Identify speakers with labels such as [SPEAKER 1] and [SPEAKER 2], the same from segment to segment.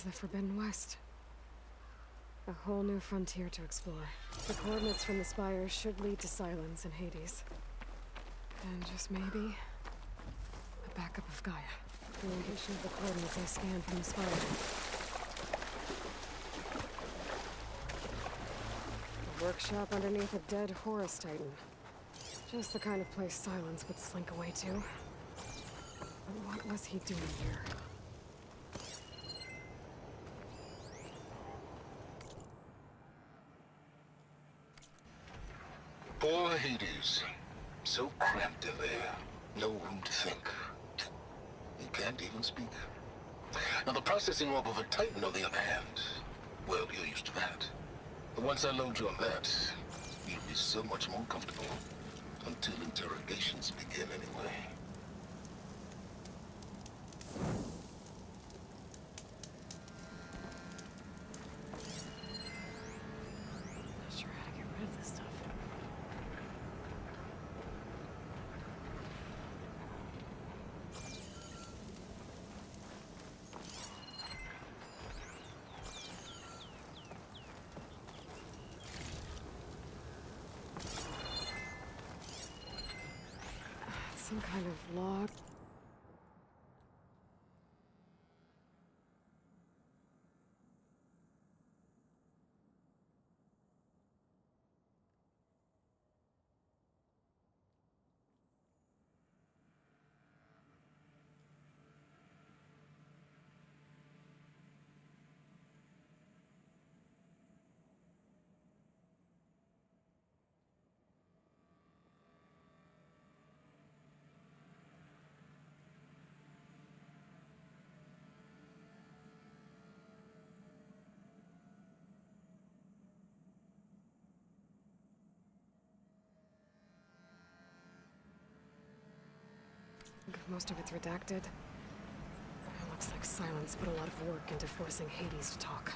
[SPEAKER 1] The Forbidden West. A whole new frontier to explore. The coordinates from the spires should lead to Silence and Hades. And just maybe, a backup of Gaia. The location of the coordinates I scanned from the spire. A workshop underneath a dead Horus Titan. Just the kind of place Silence would slink away to. But what was he doing here?
[SPEAKER 2] Poor Hades. So cramped in there. No room to think. You can't even speak. Now the processing orb of a Titan, on the other hand, well, you're used to that. But once I load you on that, you'll be so much more comfortable. Until interrogations begin, anyway.
[SPEAKER 1] Not sure how to get rid of this stuff. Some kind of log. Most of it's redacted. It looks like Silence put a lot of work into forcing Hades to talk.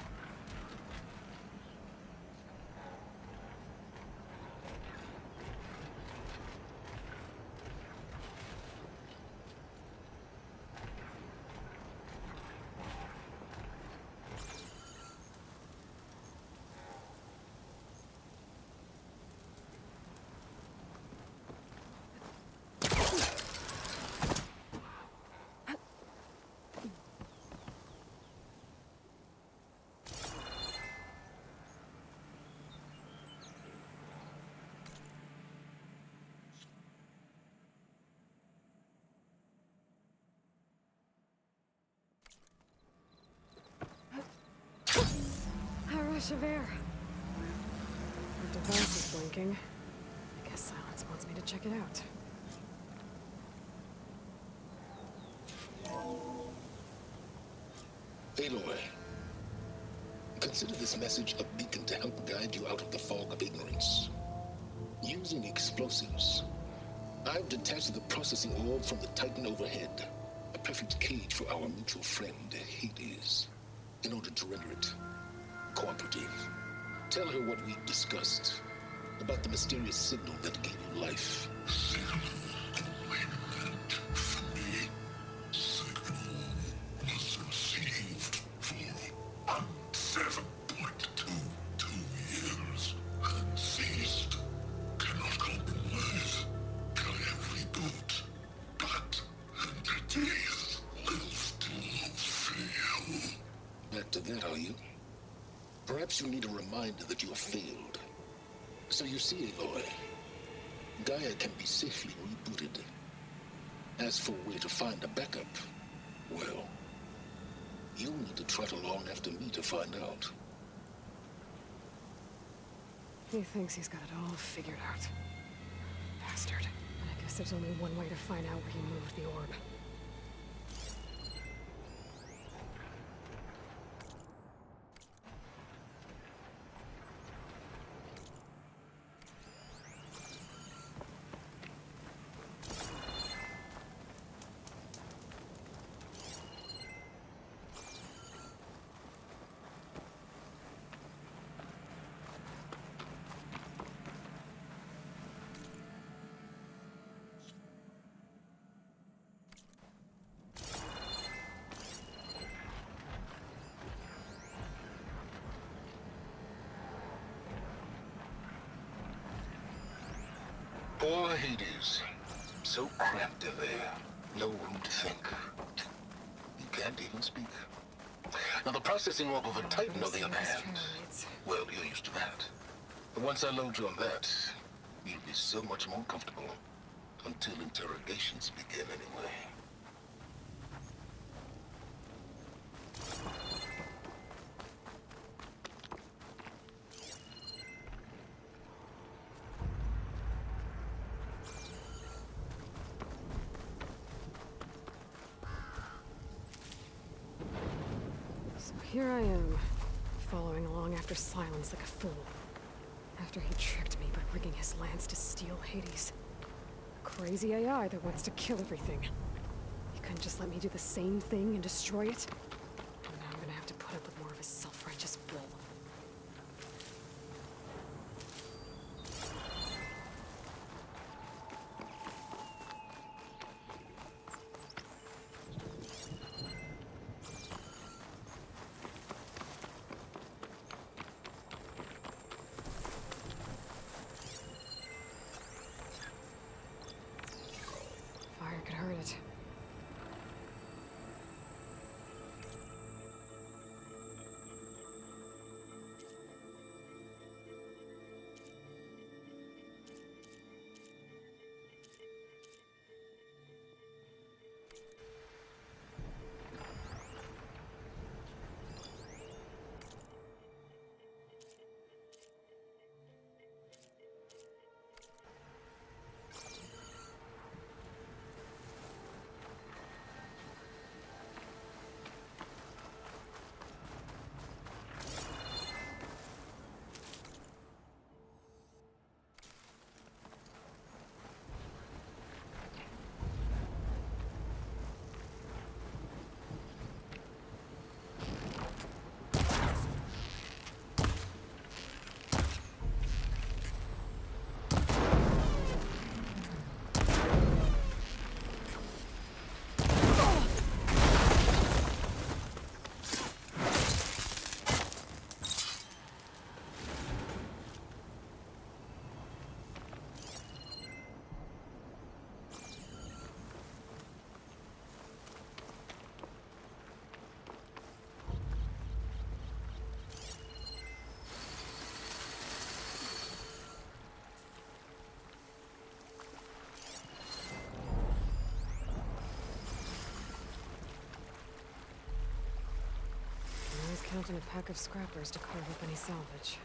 [SPEAKER 1] A rush of air. The device is blinking. I guess Silence wants me to check it out.
[SPEAKER 2] Aloy, consider this message a beacon to help guide you out of the fog of ignorance. Using explosives, I've detached the processing orb from the Titan overhead, a perfect cage for our mutual friend, Hades, in order to render it cooperative. Tell her what we discussed about the mysterious signal that gave you life. Back to that, are you? Perhaps you need a reminder that you have failed. So you see, Aloy, Gaia can be safely rebooted. As for where to find a backup, well, you'll need to trot along after me to find out.
[SPEAKER 1] He thinks he's got it all figured out. Bastard. I guess there's only one way to find out where he moved the orb.
[SPEAKER 2] Poor Hades. So cramped in there. No room to think. You can't even speak. Now, the processing orb of a Titan, on the other hand, well, you're used to that. But once I load you on that, you'll be so much more comfortable. Until interrogations begin, anyway.
[SPEAKER 1] So here I am, following along after Silence like a fool. After he tricked me by rigging his lance to steal Hades. Crazy AI that wants to kill everything. He couldn't just let me do the same thing and destroy it? And now I'm gonna have to put up with more of his self-righteous bull. Fire could hurt it. Counting a pack of scrappers to carve up any salvage.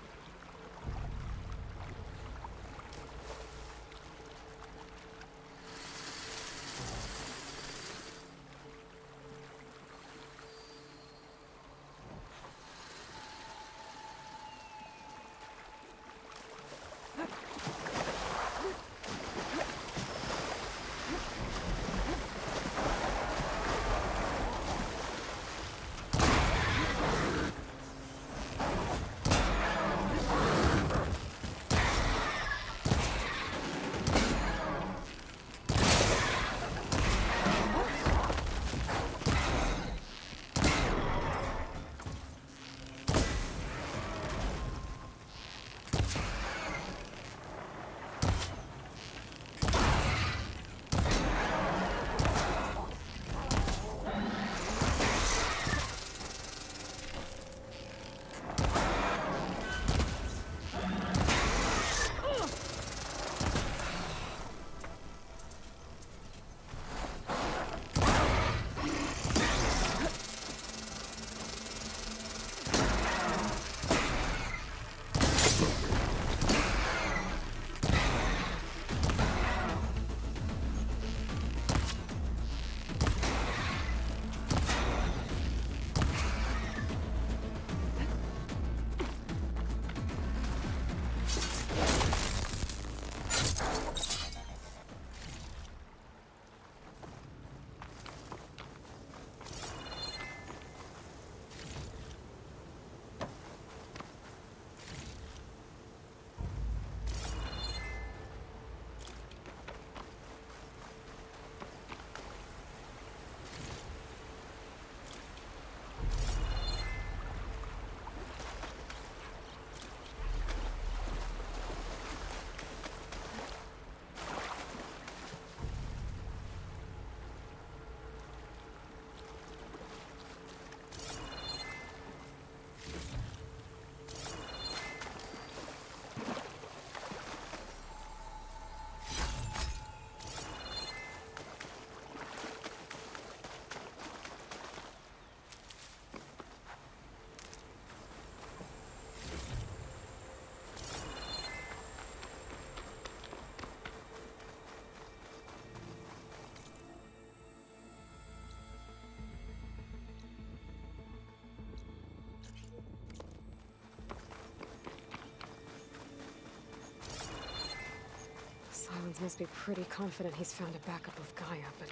[SPEAKER 1] Silence must be pretty confident he's found a backup of Gaia, but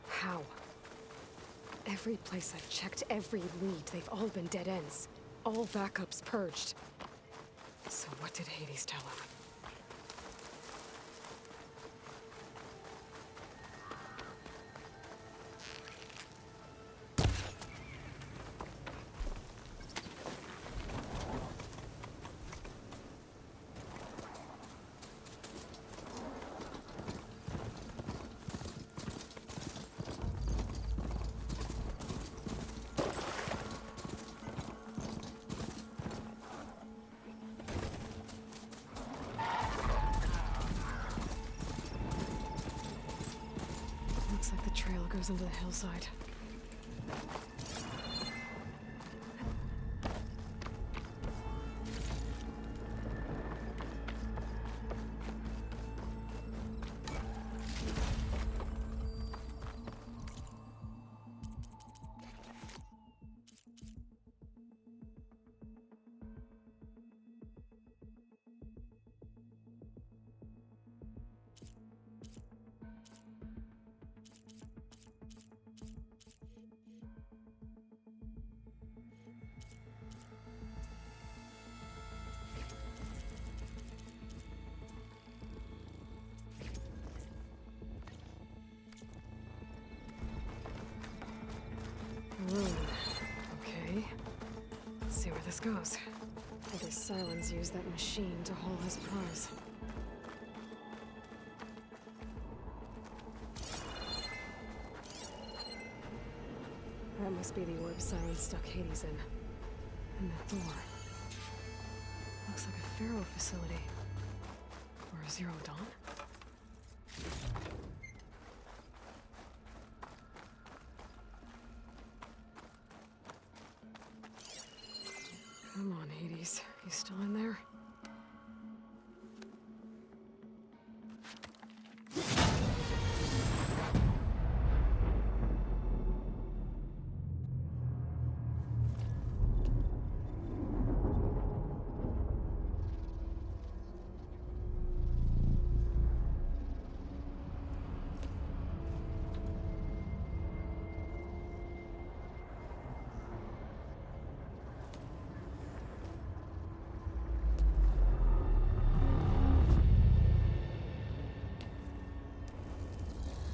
[SPEAKER 1] how? Every place I've checked, every lead, they've all been dead ends. All backups purged. So what did Hades tell him? Looks like the trail goes into the hillside. Okay. Let's see where this goes. I guess Silence used that machine to haul his prize. That must be the orb Silence stuck Hades in. And the door. Looks like a Pharaoh facility. Or a Zero Dawn? Come on, Hades. You still in there?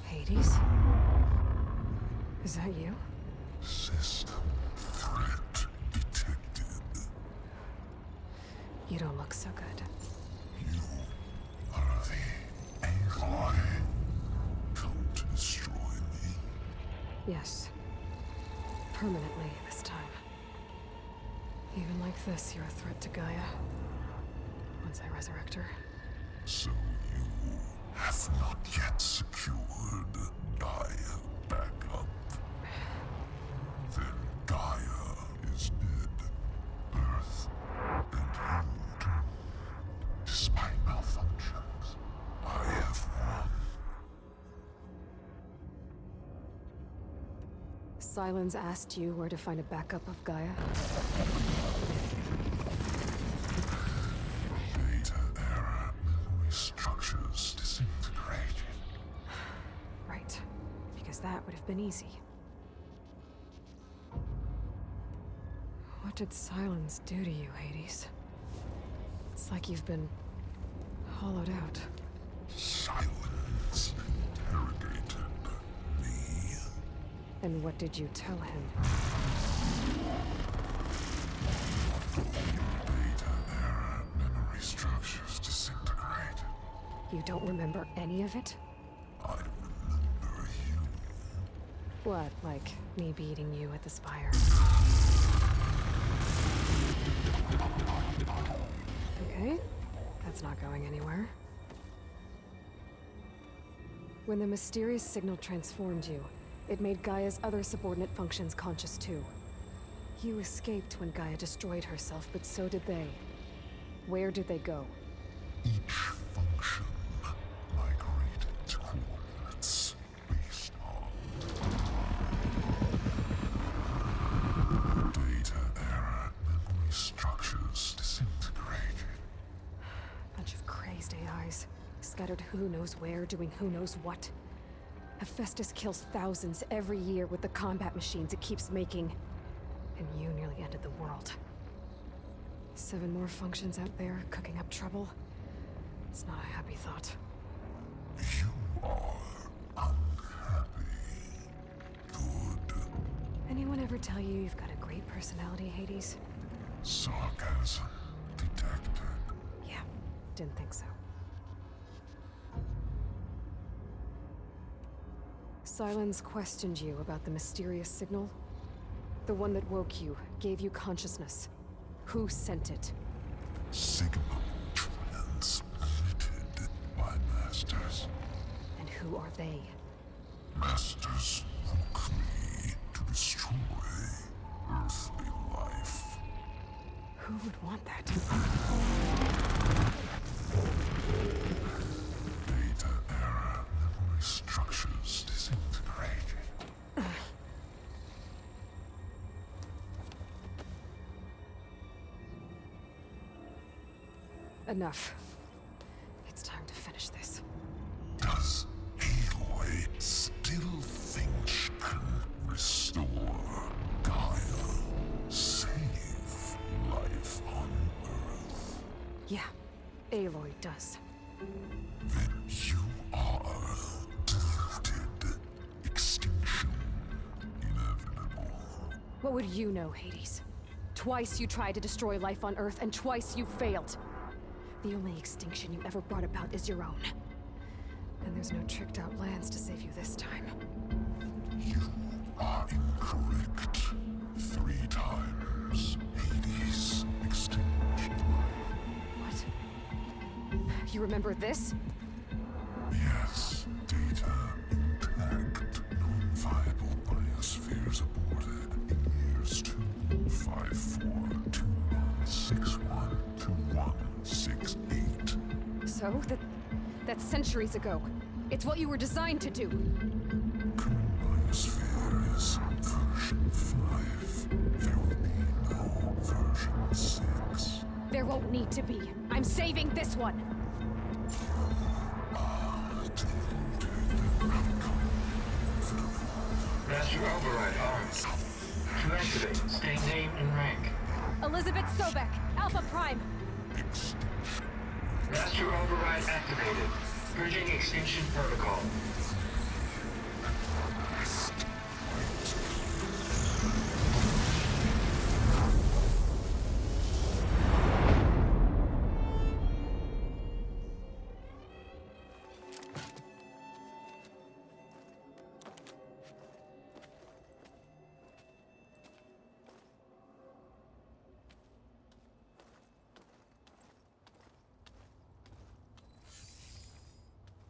[SPEAKER 1] Hades? Is that you?
[SPEAKER 3] System threat detected.
[SPEAKER 1] You don't look so good.
[SPEAKER 3] You are the AI come to destroy me.
[SPEAKER 1] Yes. Permanently this time. Even like this, you're a threat to Gaia. Once I resurrect her.
[SPEAKER 3] So you have not yet secured Gaia back up. Then Gaia is dead. Earth and you, despite malfunctions, I have won.
[SPEAKER 1] Silence asked you where to find a backup of Gaia?
[SPEAKER 3] Data error, memory structures disintegrated.
[SPEAKER 1] Right. Because that would have been easy. What did Silence do to you, Hades? It's like you've been hollowed out.
[SPEAKER 3] Silence interrogated me.
[SPEAKER 1] And what did you tell him?
[SPEAKER 3] Data error, memory structures disintegrated.
[SPEAKER 1] You don't remember any of it?
[SPEAKER 3] I remember you.
[SPEAKER 1] What, like me beating you at the spire? Okay, that's not going anywhere. When the mysterious signal transformed you, it made Gaia's other subordinate functions conscious too. You escaped when Gaia destroyed herself, but so did they. Where did they go?
[SPEAKER 3] Each function migrated to coordinates based on data error, memory structures disintegrated.
[SPEAKER 1] Bunch of crazed AIs. This scattered who knows where, doing who knows what. Hephaestus kills thousands every year with the combat machines it keeps making. And you nearly ended the world. 7 more functions out there, cooking up trouble. It's not a happy thought.
[SPEAKER 3] You are unhappy. Good.
[SPEAKER 1] Anyone ever tell you you've got a great personality, Hades?
[SPEAKER 3] Sarcasm detected.
[SPEAKER 1] Yeah, didn't think so. Silence questioned you about the mysterious signal. The one that woke you, gave you consciousness. Who sent it?
[SPEAKER 3] Signal transmitted by masters.
[SPEAKER 1] And who are they?
[SPEAKER 3] Masters hook me to destroy earthly life.
[SPEAKER 1] Who would want that?
[SPEAKER 3] Data error, memory structures disintegrating.
[SPEAKER 1] Enough. It's time to finish this.
[SPEAKER 3] Does Aloy still think she can restore Gaia? Save life on Earth?
[SPEAKER 1] Yeah, Aloy does.
[SPEAKER 3] Then you are deluded. Extinction inevitable.
[SPEAKER 1] What would you know, Hades? Twice you tried to destroy life on Earth, and twice you failed. The only extinction you ever brought about is your own. And there's no tricked-out lands to save you this time.
[SPEAKER 3] You are incorrect. 3 times. Hades extinguished life.
[SPEAKER 1] What? You remember this?
[SPEAKER 3] Yes, data intact. Non-viable biospheres aborted in years 254, 2161, 2168.
[SPEAKER 1] So, that's centuries ago. It's what you were designed to do.
[SPEAKER 3] Current biosphere is version 5. There will be no version 6.
[SPEAKER 1] There won't need to be. I'm saving this one.
[SPEAKER 4] Master override on. To activate, state name and rank.
[SPEAKER 1] Elizabeth Sobek, Alpha Prime.
[SPEAKER 4] Master override activated. Purging extinction protocol.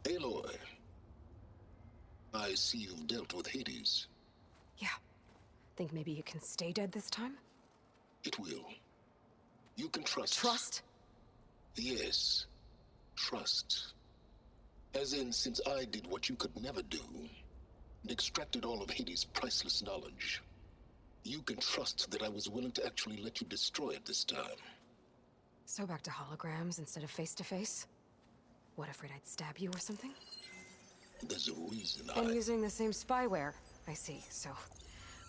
[SPEAKER 2] Aloy, I see you've dealt with Hades.
[SPEAKER 1] Yeah. Think maybe you can stay dead this time?
[SPEAKER 2] It will. You can trust.
[SPEAKER 1] Trust?
[SPEAKER 2] Yes. Trust. As in, since I did what you could never do, and extracted all of Hades' priceless knowledge, you can trust that I was willing to actually let you destroy it this time.
[SPEAKER 1] So back to holograms instead of face-to-face? What, afraid I'd stab you or something?
[SPEAKER 2] There's a reason
[SPEAKER 1] And using the same spyware. I see, so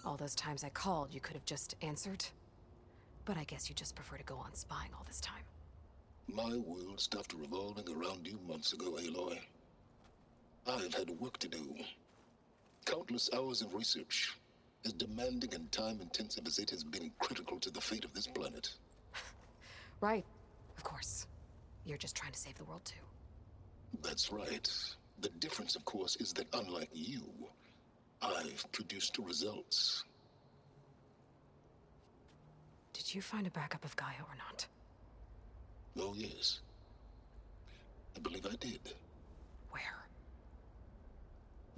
[SPEAKER 1] all those times I called, you could have just answered? But I guess you just prefer to go on spying all this time.
[SPEAKER 2] My world stopped revolving around you months ago, Aloy. I've had work to do. Countless hours of research, as demanding and time-intensive as it has been critical to the fate of this planet.
[SPEAKER 1] Right, of course. You're just trying to save the world, too.
[SPEAKER 2] That's right. The difference, of course, is that unlike you, I've produced results.
[SPEAKER 1] Did you find a backup of Gaia or not?
[SPEAKER 2] Oh, yes. I believe I did.
[SPEAKER 1] Where?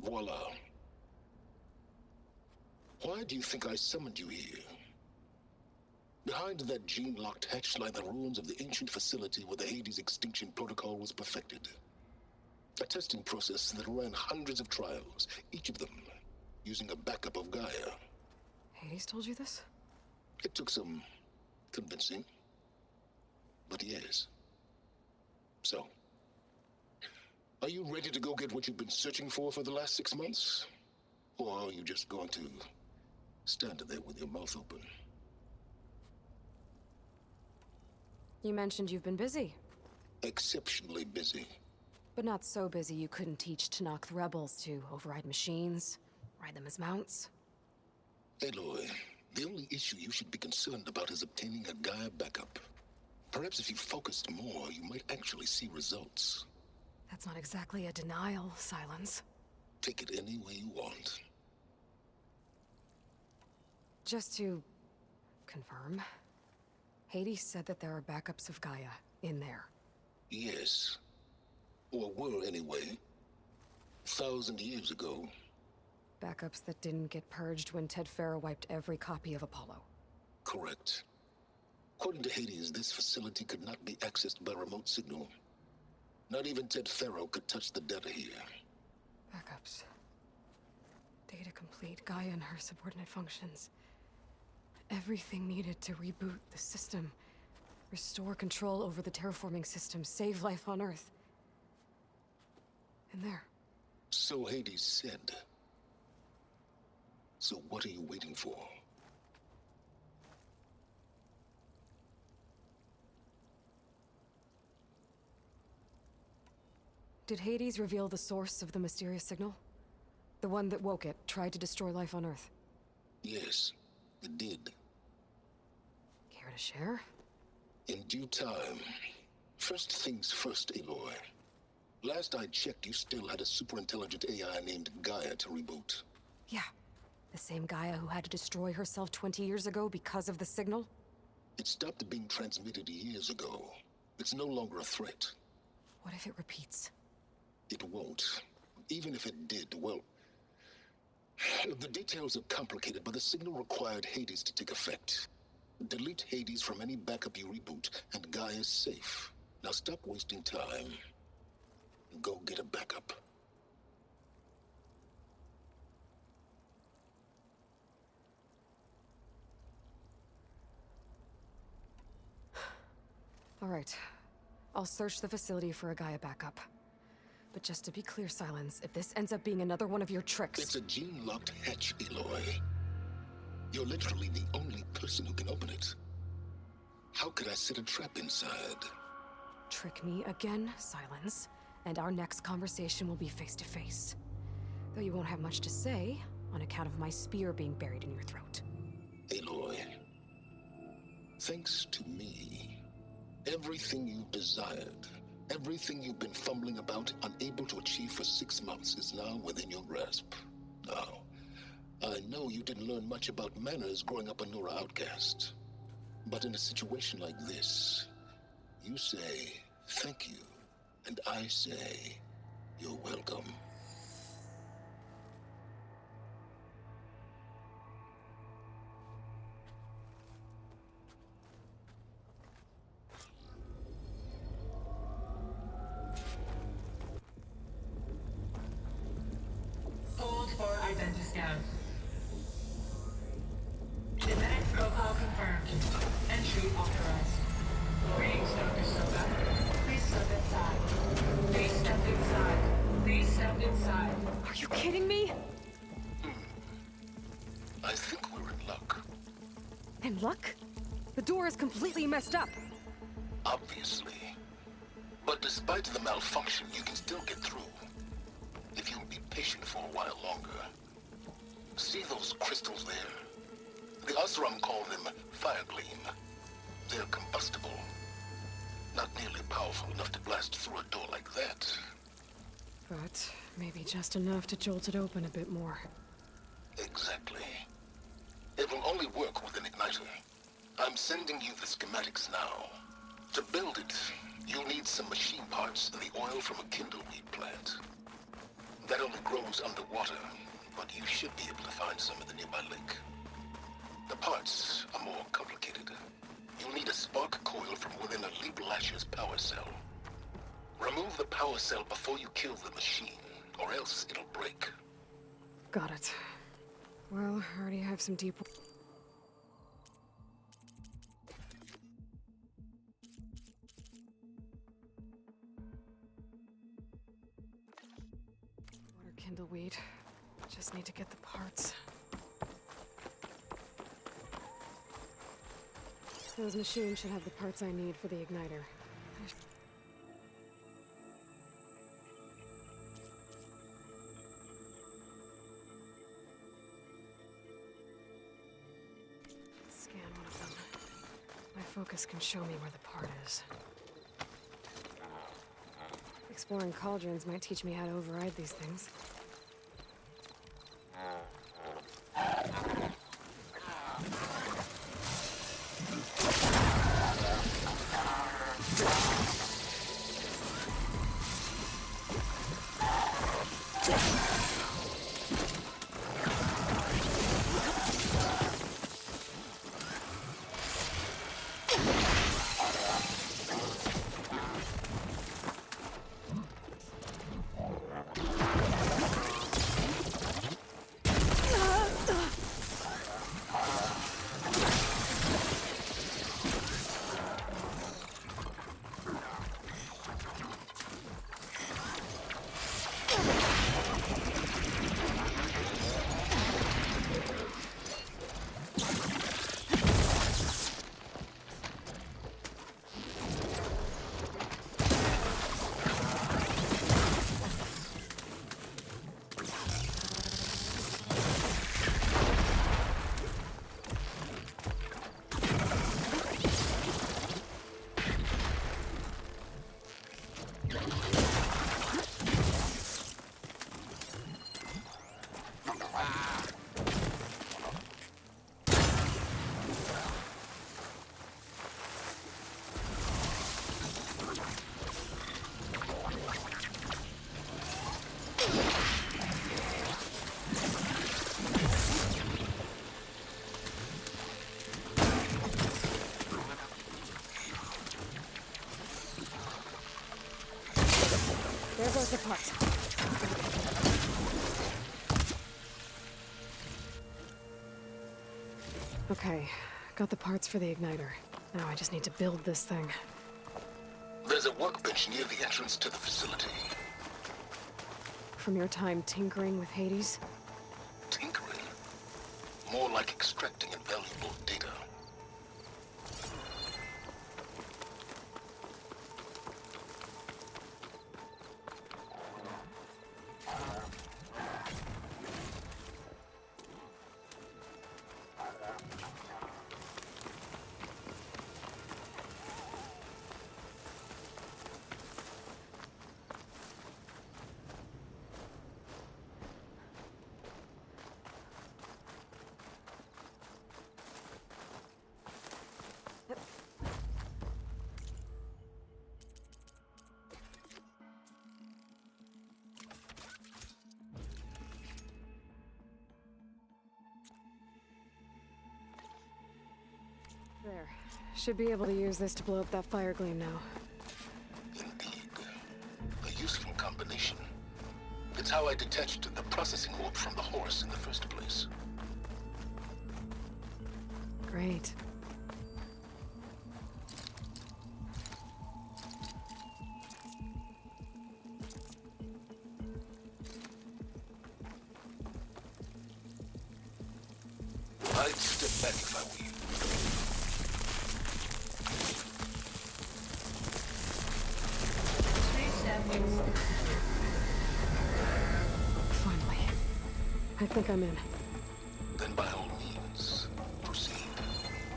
[SPEAKER 2] Voila. Why do you think I summoned you here? Behind that gene-locked hatch lie the ruins of the ancient facility where the Hades extinction protocol was perfected. A testing process that ran hundreds of trials, each of them using a backup of Gaia.
[SPEAKER 1] Hades told you this?
[SPEAKER 2] It took some convincing, but yes. So, Are you ready to go get what you've been searching for the last 6 months? Or are you just going to stand there with your mouth open?
[SPEAKER 1] You mentioned you've been busy.
[SPEAKER 2] Exceptionally busy.
[SPEAKER 1] But not so busy you couldn't teach Tanakh the rebels to override machines, ride them as mounts.
[SPEAKER 2] Aloy, the only issue you should be concerned about is obtaining a Gaia backup. Perhaps if you focused more, you might actually see results.
[SPEAKER 1] That's not exactly a denial, Silence.
[SPEAKER 2] Take it any way you want.
[SPEAKER 1] Just to confirm, Hades said that there are backups of Gaia in there.
[SPEAKER 2] Yes. Or were anyway. 1,000 years ago.
[SPEAKER 1] Backups that didn't get purged when Ted Farrow wiped every copy of Apollo.
[SPEAKER 2] Correct. According to Hades, this facility could not be accessed by remote signal. Not even Ted Farrow could touch the data here.
[SPEAKER 1] Backups. Data complete, Gaia and her subordinate functions. Everything needed to reboot the system. Restore control over the terraforming system, save life on Earth. And there.
[SPEAKER 2] So Hades said. So what are you waiting for?
[SPEAKER 1] Did Hades reveal the source of the mysterious signal? The one that woke it, tried to destroy life on Earth?
[SPEAKER 2] Yes, it did.
[SPEAKER 1] Care to share?
[SPEAKER 2] In due time. First things first, Aloy. Last I checked, you still had a super-intelligent AI named Gaia to reboot.
[SPEAKER 1] Yeah. The same Gaia who had to destroy herself 20 years ago because of the signal?
[SPEAKER 2] It stopped being transmitted years ago. It's no longer a threat.
[SPEAKER 1] What if it repeats?
[SPEAKER 2] It won't. Even if it did, well... The details are complicated, but the signal required Hades to take effect. Delete Hades from any backup you reboot, and Gaia's safe. Now stop wasting time. And go get a backup.
[SPEAKER 1] All right. I'll search the facility for a Gaia backup. But just to be clear, Silence, if this ends up being another one of your tricks...
[SPEAKER 2] It's a gene-locked hatch, Aloy. You're literally the only person who can open it. How could I set a trap inside?
[SPEAKER 1] Trick me again, Silence, and our next conversation will be face-to-face. Though you won't have much to say, on account of my spear being buried in your throat.
[SPEAKER 2] Aloy, thanks to me, everything you've desired, everything you've been fumbling about, unable to achieve for 6 months, is now within your grasp. Now, I know you didn't learn much about manners growing up a Nora outcast. But in a situation like this, you say, thank you, and I say, you're welcome.
[SPEAKER 4] Hold for identiscan. Genetic profile confirmed. Entry authorized. Greetings, Dr. Soka. Please step inside. Please step inside. Please step inside.
[SPEAKER 1] Are you kidding me?
[SPEAKER 2] I think we're in luck.
[SPEAKER 1] In luck? The door is completely messed up.
[SPEAKER 2] Obviously. But despite the malfunction, you can still get through. If you'll be patient for a while longer. See those crystals there? The Osram call them fire gleam. They're combustible. Not nearly powerful enough to blast through a door like that.
[SPEAKER 1] But maybe just enough to jolt it open a bit more.
[SPEAKER 2] Exactly. It will only work with an igniter. I'm sending you the schematics now. To build it, you'll need some machine parts and the oil from a kindleweed plant. That only grows underwater, but you should be able to find some in the nearby lake. The parts are more complicated. You'll need a spark coil from within a Leap Lasher's power cell. Remove the power cell before you kill the machine, or else it'll break.
[SPEAKER 1] Got it. Well, I already have some deep... tumbleweed. Just need to get the parts. Those machines should have the parts I need for the igniter. Scan one of them. My focus can show me where the part is. Exploring cauldrons might teach me how to override these things. There goes the part. Okay, got the parts for the igniter. Now I just need to build this thing.
[SPEAKER 2] There's a workbench near the entrance to the facility.
[SPEAKER 1] From your time tinkering with Hades?
[SPEAKER 2] Tinkering? More like extracting invaluable data.
[SPEAKER 1] There. Should be able to use this to blow up that fire gleam now.
[SPEAKER 2] Indeed. A useful combination. It's how I detached the processing orb from the horse in the first place.
[SPEAKER 1] Great.
[SPEAKER 2] I'd step back if I were you.
[SPEAKER 1] Finally. I think I'm in.
[SPEAKER 2] Then by all means, proceed.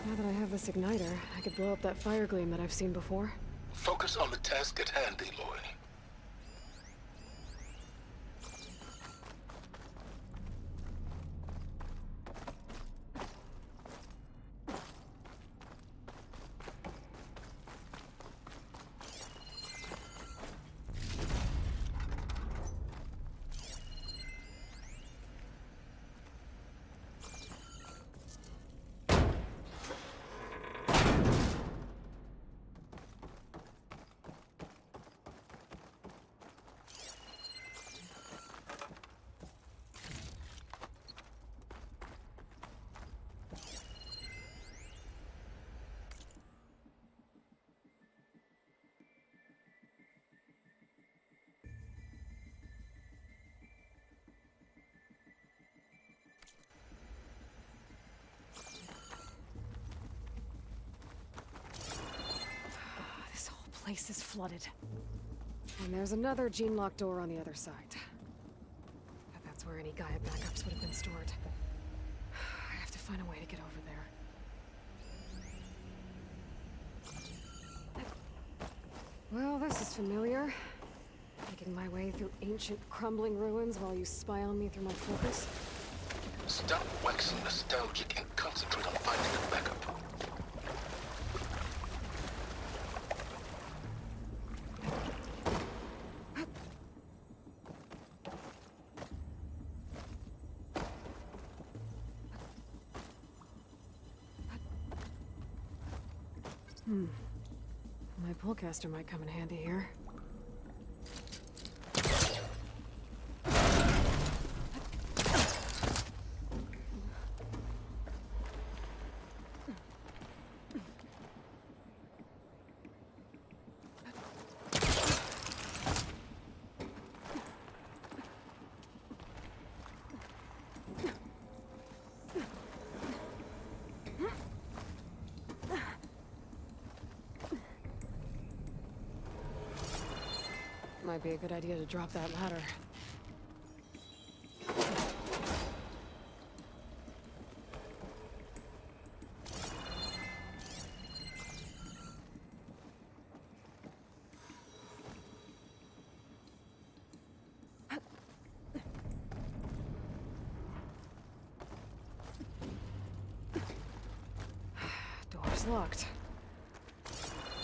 [SPEAKER 1] Now that I have this igniter, I could blow up that fire gleam that I've seen before.
[SPEAKER 2] Focus on the task at hand, Aloy.
[SPEAKER 1] place is flooded. And there's another gene-locked door on the other side. But that's where any Gaia backups would have been stored. I have to find a way to get over there. Well, this is familiar. Making my way through ancient, crumbling ruins while you spy on me through my focus.
[SPEAKER 2] Stop waxing nostalgic and concentrate on finding a backup.
[SPEAKER 1] My pullcaster might come in handy here. Might be a good idea to drop that ladder. Door's locked.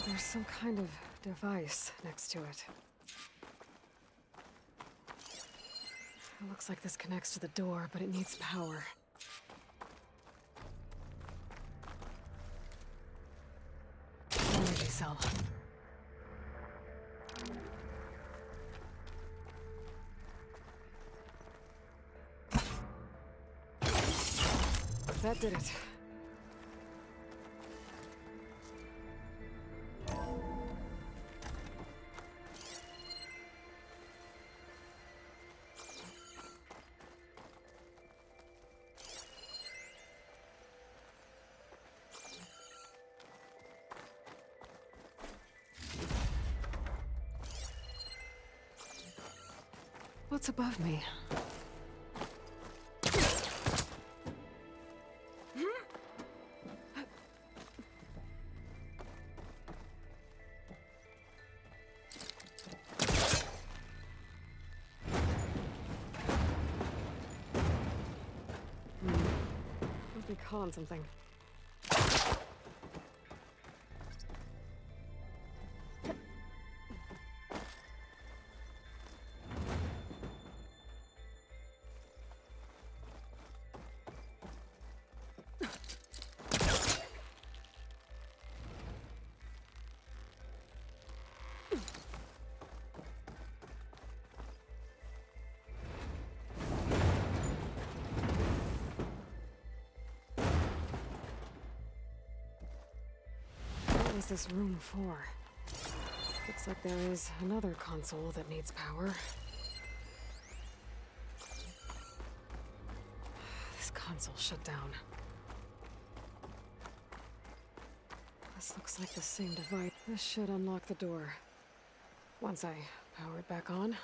[SPEAKER 1] There's some kind of device next to it. It looks like this connects to the door, but it needs power. Energy cell. That did it. What's above me? Must be calling something. What is this room for? Looks like there is another console that needs power. This console shut down. This looks like the same device. This should unlock the door. Once I power it back on.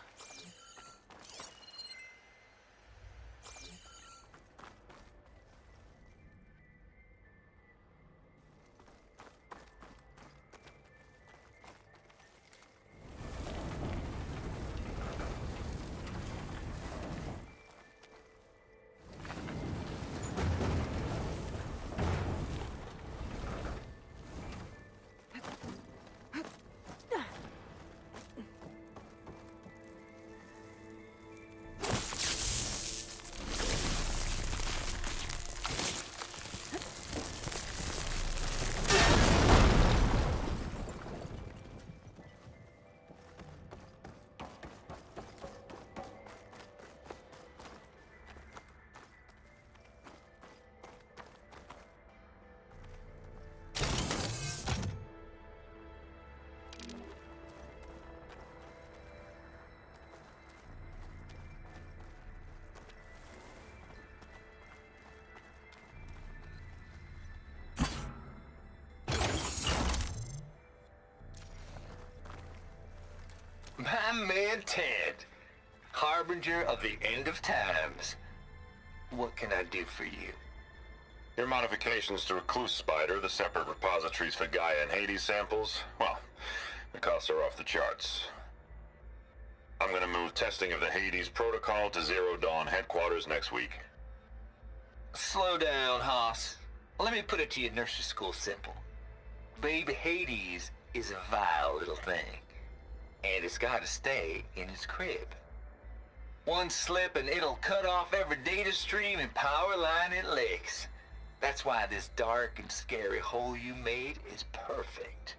[SPEAKER 5] I'm Med Ted, harbinger of the end of times. What can I do for you?
[SPEAKER 6] Your modifications to Recluse Spider, the separate repositories for Gaia and Hades samples, well, the costs are off the charts. I'm gonna move testing of the Hades protocol to Zero Dawn headquarters next week.
[SPEAKER 5] Slow down, Hoss. Let me put it to you nursery school simple. Baby Hades is a vile little thing, and it's gotta stay in its crib. One slip and it'll cut off every data stream and power line it licks. That's why this dark and scary hole you made is perfect.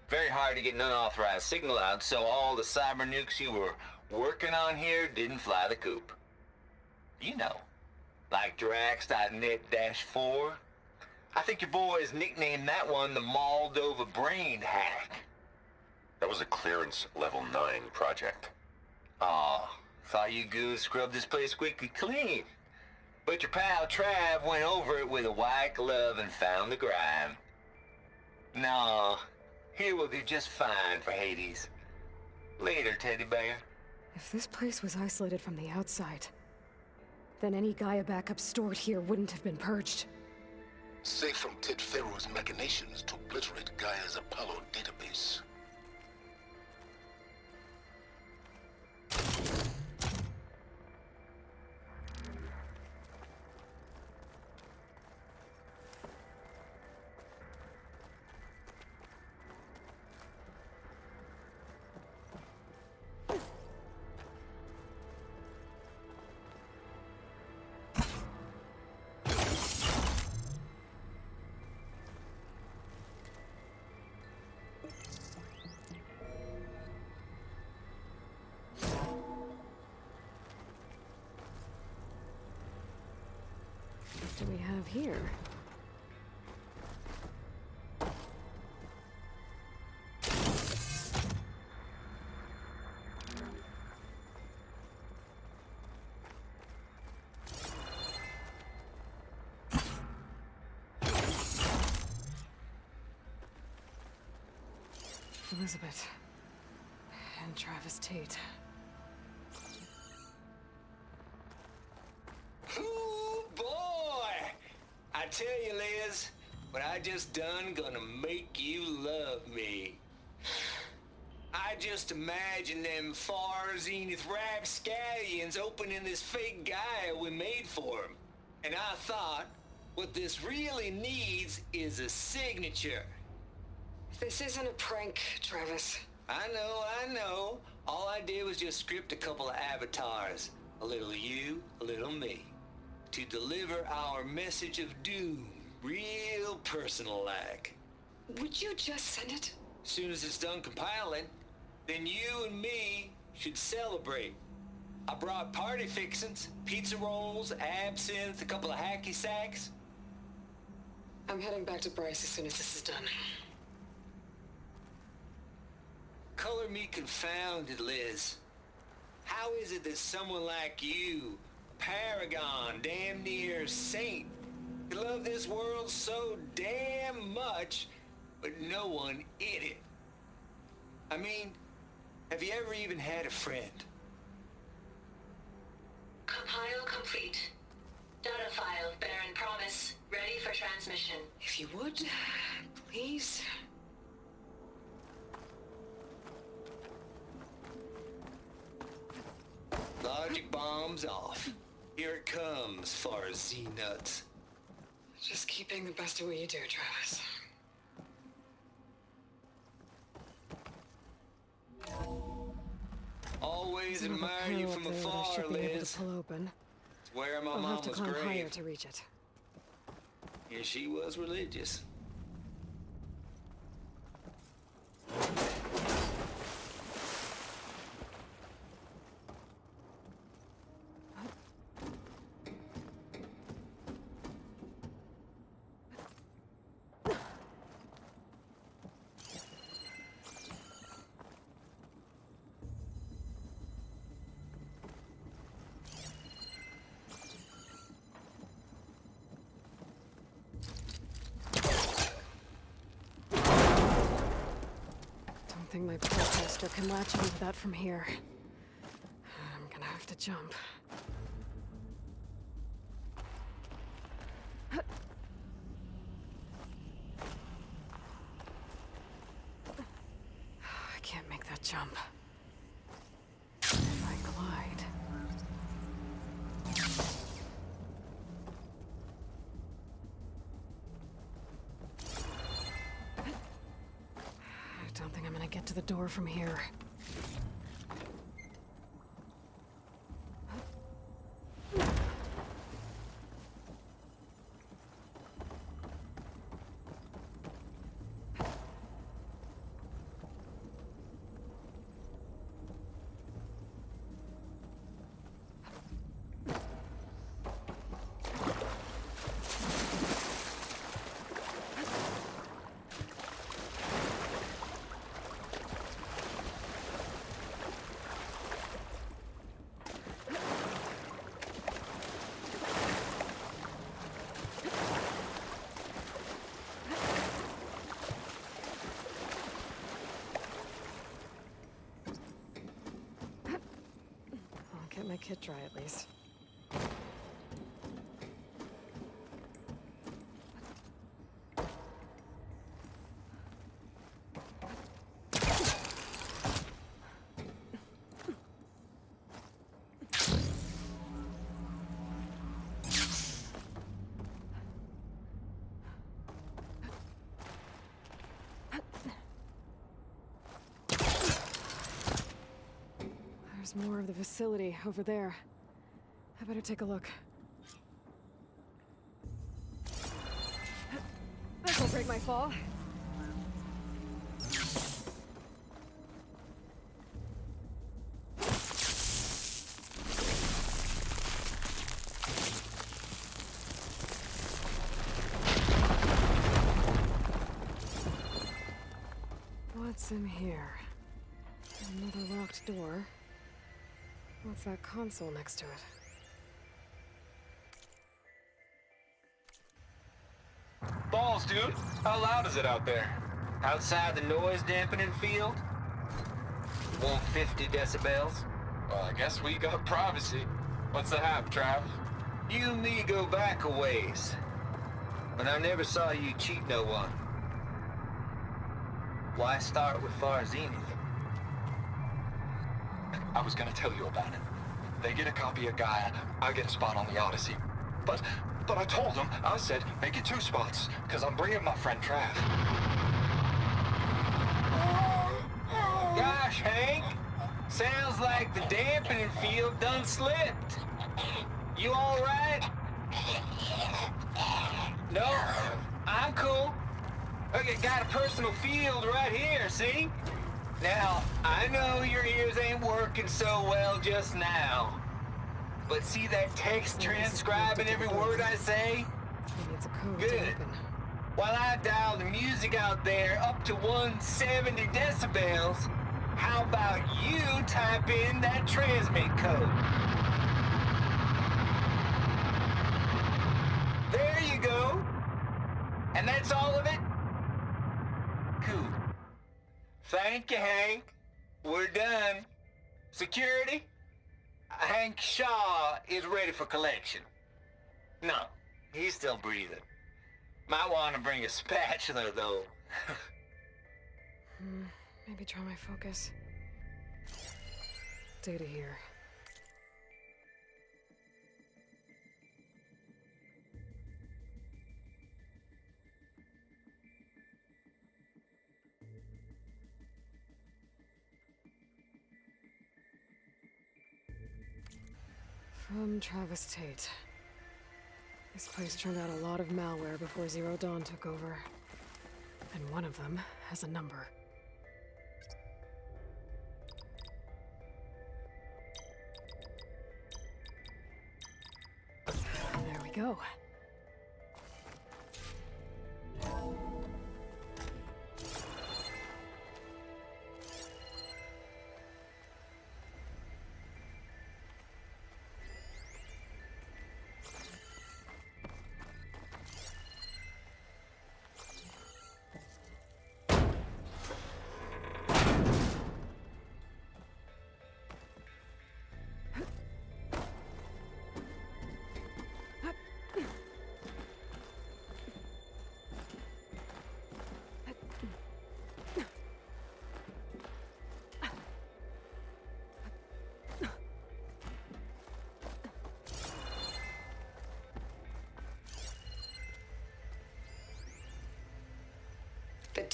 [SPEAKER 5] Very hard to get an unauthorized signal out, so all the cyber nukes you were working on here didn't fly the coop. You know, like Drax.net-4. I think your boys nicknamed that one the Moldova Brain Hack.
[SPEAKER 6] That was a clearance level 9 project.
[SPEAKER 5] Aw, thought you goons scrubbed this place squeaky clean. But your pal Trav went over it with a white glove and found the grime. No, here will do just fine for Hades. Later, teddy bear.
[SPEAKER 1] If this place was isolated from the outside, then any Gaia backup stored here wouldn't have been purged.
[SPEAKER 2] Safe from Ted Pharaoh's machinations to obliterate Gaia's Apollo database.
[SPEAKER 1] What do we have here? Elizabeth and Travis Tate.
[SPEAKER 5] Ooh, boy! I tell you, Liz, what I just done gonna make you love me. I just imagine them far zenith rapscallions opening this fake Gaia we made for them. And I thought, what this really needs is a signature.
[SPEAKER 1] This isn't a prank, Travis.
[SPEAKER 5] I know. All I did was just script a couple of avatars. A little you, a little me. To deliver our message of doom, real personal-like.
[SPEAKER 1] Would you just send it?
[SPEAKER 5] As soon as it's done compiling, then you and me should celebrate. I brought party fixins, pizza rolls, absinthe, a couple of hacky sacks.
[SPEAKER 1] I'm heading back to Bryce as soon as this is done.
[SPEAKER 5] Color me confounded, Liz. How is it that someone like you, a paragon, damn near saint, could love this world so damn much, but no one in it? I mean, have you ever even had a friend?
[SPEAKER 7] Compile complete. Data file, Baron Promise, ready for transmission.
[SPEAKER 1] If you would, please.
[SPEAKER 5] Logic bombs off. Here it comes, far as Z-nuts.
[SPEAKER 1] Just keep being the best at what you do, Travis.
[SPEAKER 5] Always
[SPEAKER 1] There's another
[SPEAKER 5] admire you
[SPEAKER 1] panel
[SPEAKER 5] from
[SPEAKER 1] up there that I
[SPEAKER 5] afar,
[SPEAKER 1] should be able to
[SPEAKER 5] Liz.
[SPEAKER 1] pull open.
[SPEAKER 5] It's where my
[SPEAKER 1] I'll have to
[SPEAKER 5] mama's
[SPEAKER 1] climb higher
[SPEAKER 5] grave.
[SPEAKER 1] to reach it.
[SPEAKER 5] And she was religious.
[SPEAKER 1] think my protester can latch onto that from here. I'm gonna have to jump. I can't make that jump. If I glide... I don't think I'm gonna get to the door from here. Get my kit dry at least. There's more of the facility over there. I better take a look. This'll break my fall. What's in here? Another locked door. What's that console next to it?
[SPEAKER 5] Balls, dude. How loud is it out there? Outside the noise dampening field? 150 decibels?
[SPEAKER 8] Well, I guess we got privacy. What's the hap, Trav?
[SPEAKER 5] You and me go back a ways. But I never saw you cheat no one. Why start with Far Zenith?
[SPEAKER 8] I was gonna tell you about it. They get a copy of Gaia, I get a spot on the Odyssey. But I told them, I said, make it 2 spots, because I'm bringing my friend Trav.
[SPEAKER 5] Gosh, Hank. Sounds like the dampening field done slipped. You all right? No, I'm cool. Okay, got a personal field right here, see? Now, I know your ears ain't working so well just now. But see that text transcribing every word I say?
[SPEAKER 1] Maybe it's a code to
[SPEAKER 5] Good.
[SPEAKER 1] open.
[SPEAKER 5] While I dial the music out there up to 170 decibels, how about you type in that transmit code? There you go. And that's all of it? Cool. Thank you, Hank. We're done. Security? Hank Shaw is ready for collection. No, he's still breathing. Might want to bring a spatula, though.
[SPEAKER 1] Maybe try my focus. Data here. From Travis Tate. This place turned out a lot of malware before Zero Dawn took over. And one of them has a number. There we go.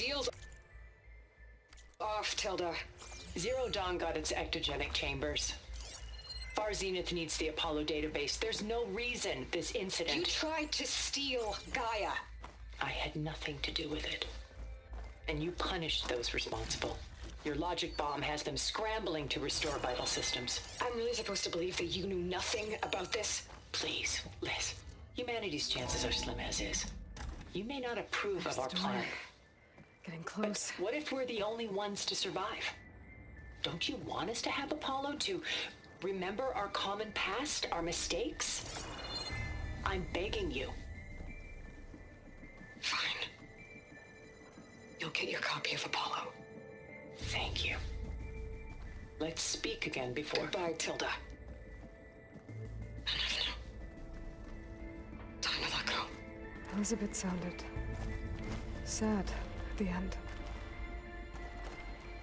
[SPEAKER 9] Deals off, Tilda. Zero Dawn got its ectogenic chambers. Far Zenith needs the Apollo database. There's no reason this incident...
[SPEAKER 10] You tried to steal Gaia.
[SPEAKER 9] I had nothing to do with it. And you punished those responsible. Your logic bomb has them scrambling to restore vital systems.
[SPEAKER 10] I'm really supposed to believe that you knew nothing about this?
[SPEAKER 9] Please, Liz. Humanity's chances are slim as is. You may not approve of our plan.
[SPEAKER 1] Getting close.
[SPEAKER 9] But what if we're the only ones to survive? Don't you want us to have Apollo to remember our common past, our mistakes? I'm begging you.
[SPEAKER 10] Fine. You'll get your copy of Apollo.
[SPEAKER 9] Thank you. Let's speak again before...
[SPEAKER 10] Goodbye, Tilda. Time to let go.
[SPEAKER 1] Elizabeth sounded sad at the end.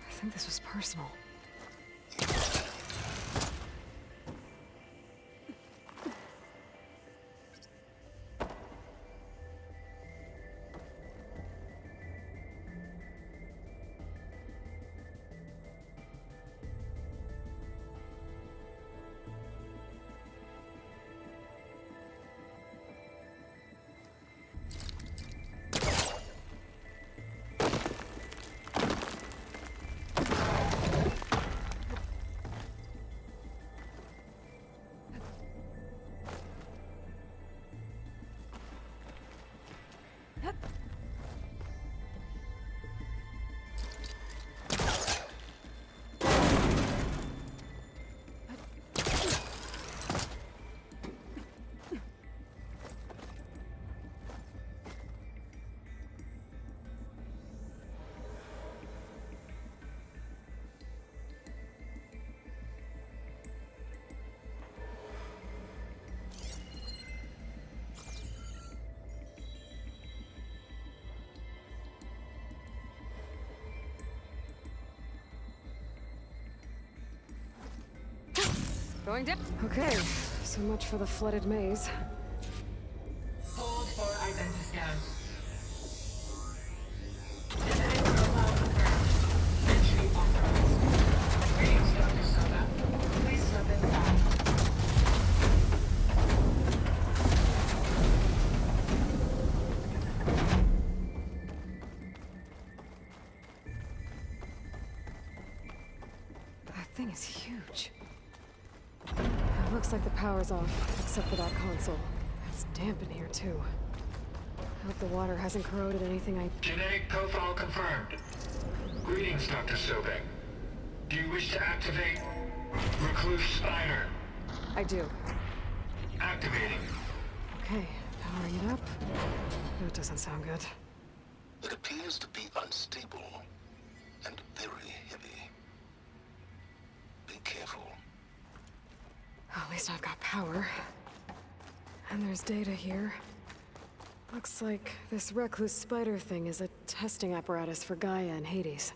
[SPEAKER 1] I think this was personal.
[SPEAKER 10] Going down.
[SPEAKER 1] Okay, so much for the flooded maze.
[SPEAKER 4] Hold for identity scan. Identity profile confirmed. Entry authorized. Greetings, Dr. Soda. Please step inside.
[SPEAKER 1] That thing is huge. It looks like the power's off, except for that console. It's damp in here, too. I hope the water hasn't corroded anything I...
[SPEAKER 11] Genetic profile confirmed. Greetings, Dr. Sobek. Do you wish to activate Recluse Spider?
[SPEAKER 1] I do.
[SPEAKER 11] Activating.
[SPEAKER 1] Okay, powering it up. No, it doesn't sound good.
[SPEAKER 2] It appears to be unstable and very heavy. Be careful.
[SPEAKER 1] At least I've got power. And there's data here. Looks like this recluse spider thing is a testing apparatus for Gaia and Hades.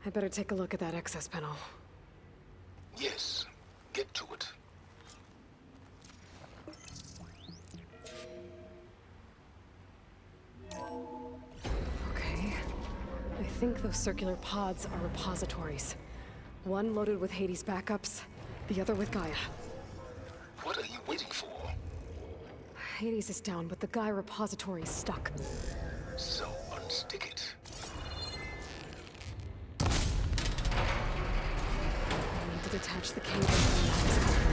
[SPEAKER 1] I'd better take a look at that access panel.
[SPEAKER 2] Yes, get to it.
[SPEAKER 1] Okay. I think those circular pods are repositories. One loaded with Hades backups, the other with Gaia.
[SPEAKER 2] What are you waiting for?
[SPEAKER 1] Hades is down, but the Gaia repository is stuck.
[SPEAKER 2] So unstick it.
[SPEAKER 1] I need to detach the cable from the Hades coupling.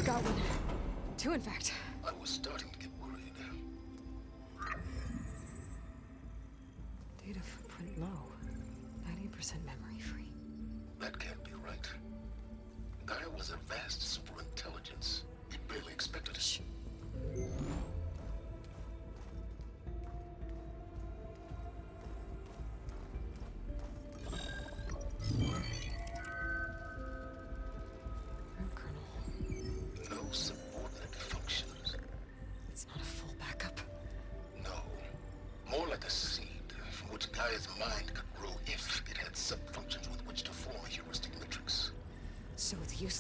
[SPEAKER 1] Got one. Two, in fact.
[SPEAKER 2] I was starting to get worried.
[SPEAKER 1] Data footprint low. 90% memory free.
[SPEAKER 2] That can't be right. Gaia was a vast superintelligence. You barely expected it.
[SPEAKER 1] Shh. Red kernel.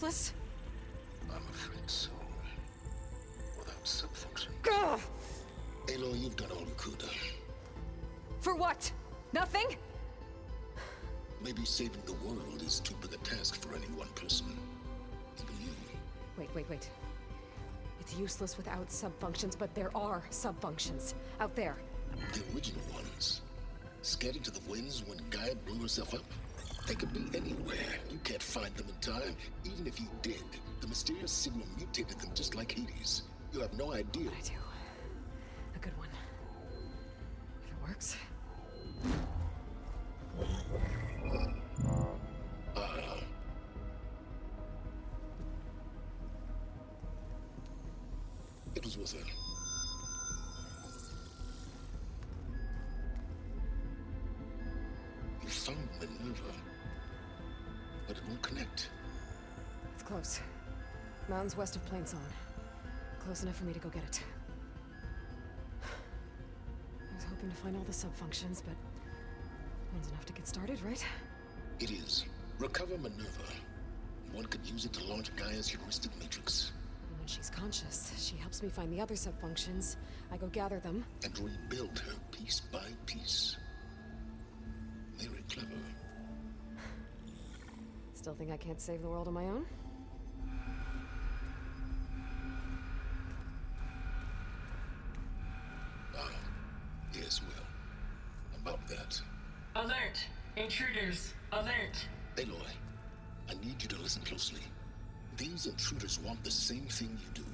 [SPEAKER 1] useless?
[SPEAKER 2] I'm afraid so. Without subfunction.
[SPEAKER 1] Ugh!
[SPEAKER 2] Aloy, you've done all you could.
[SPEAKER 1] For what? Nothing?
[SPEAKER 2] Maybe saving the world is too big a task for any one person. Even you.
[SPEAKER 1] Wait. It's useless without subfunctions, but there are subfunctions out there.
[SPEAKER 2] The original ones. Scattered to the winds when Gaia blew herself up. They could be anywhere. You can't find them in time. Even if you did, the mysterious signal mutated them just like Hades. You have no idea.
[SPEAKER 1] I do. A good one. If it works.
[SPEAKER 2] It was with her. You found Minerva, but it won't connect.
[SPEAKER 1] It's close. Mountains west of Plainsong. Close enough for me to go get it. I was hoping to find all the subfunctions, but one's enough to get started, right?
[SPEAKER 2] It is. Recover Minerva. One could use it to launch Gaia's heuristic matrix.
[SPEAKER 1] And when she's conscious, she helps me find the other subfunctions. I go gather them.
[SPEAKER 2] And rebuild her piece by piece. Very clever.
[SPEAKER 1] Still think I can't save the world on my own?
[SPEAKER 2] Yes, well. About that.
[SPEAKER 4] Alert! Intruders! Alert!
[SPEAKER 2] Aloy, I need you to listen closely. These intruders want the same thing you do.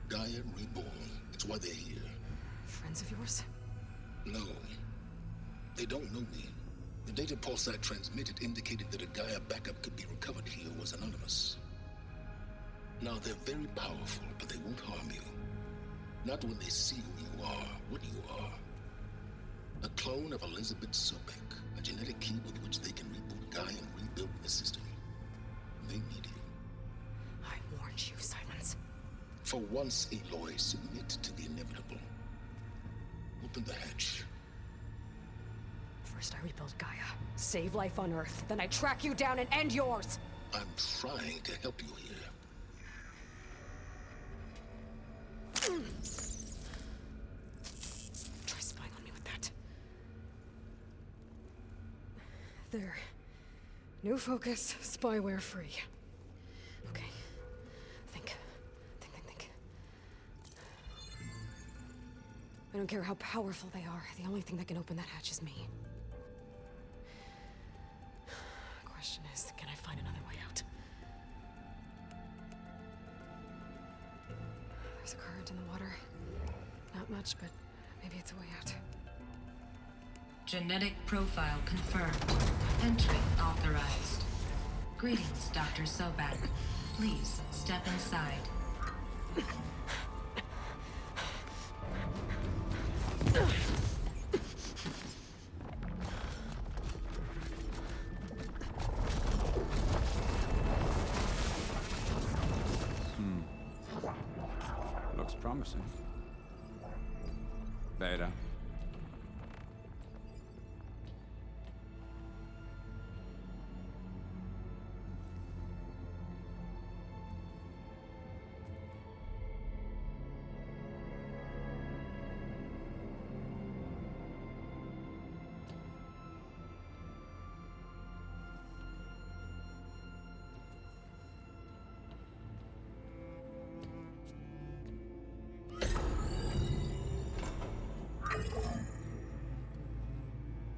[SPEAKER 2] Gaia reborn. It's why they're here.
[SPEAKER 1] Friends of yours?
[SPEAKER 2] No. They don't know me. The data pulse I transmitted indicated that a Gaia backup could be recovered here was anonymous. Now, they're very powerful, but they won't harm you. Not when they see who you are, what you are. A clone of Elizabeth Sobek, a genetic key with which they can reboot Gaia and rebuild the system. They need you.
[SPEAKER 1] I warned you, Silence.
[SPEAKER 2] For once, Aloy, submit to the inevitable. Open the hatch.
[SPEAKER 1] First I rebuild Gaia, save life on Earth, then I track you down and end yours!
[SPEAKER 2] I'm trying to help you here.
[SPEAKER 1] Try spying on me with that. There. New focus, spyware free. Okay. Think. I don't care how powerful they are. The only thing that can open that hatch is me. Question is, can I find another way out? There's a current in the water. Not much, but maybe it's a way out.
[SPEAKER 12] Genetic profile confirmed. Entry authorized. Greetings, Dr. Sobek. Please step inside.
[SPEAKER 13] Looks promising. Beta.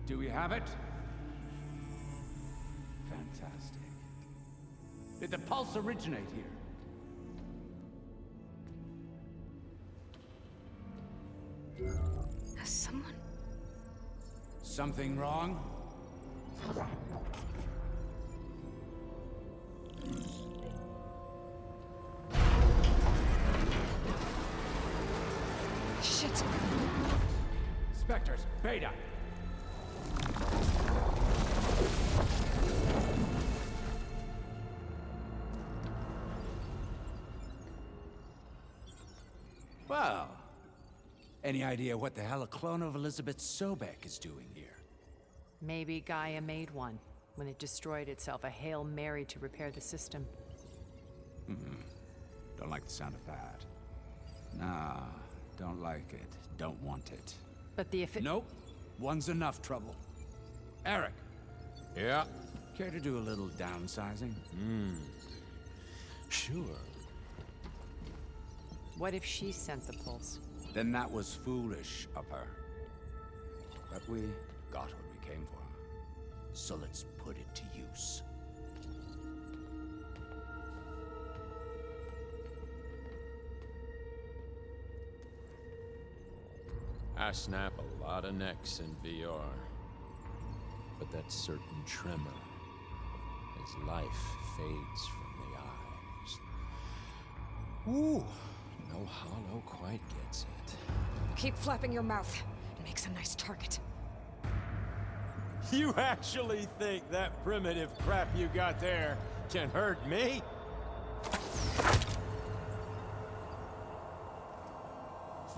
[SPEAKER 13] Do we have it? Fantastic. Did the pulse originate here?
[SPEAKER 1] Has someone...
[SPEAKER 13] Something wrong?
[SPEAKER 1] Shit!
[SPEAKER 13] Spectres, Beta! Well, any idea what the hell a clone of Elizabeth Sobek is doing here?
[SPEAKER 14] Maybe Gaia made one when it destroyed itself, a Hail Mary to repair the system.
[SPEAKER 13] Don't like the sound of that. Nah, don't like it. Don't want it.
[SPEAKER 1] But the
[SPEAKER 13] Nope. One's enough trouble. Eric.
[SPEAKER 14] Yeah?
[SPEAKER 13] Care to do a little downsizing?
[SPEAKER 14] Sure.
[SPEAKER 15] What if she sent the pulse?
[SPEAKER 13] Then that was foolish of her. But we got what we came for. So let's put it to use.
[SPEAKER 14] I snap a lot of necks in VR. But that certain tremor as life fades from the eyes. Ooh, no hollow quite gets it.
[SPEAKER 1] Keep flapping your mouth. It makes a nice target.
[SPEAKER 14] You actually think that primitive crap you got there can hurt me?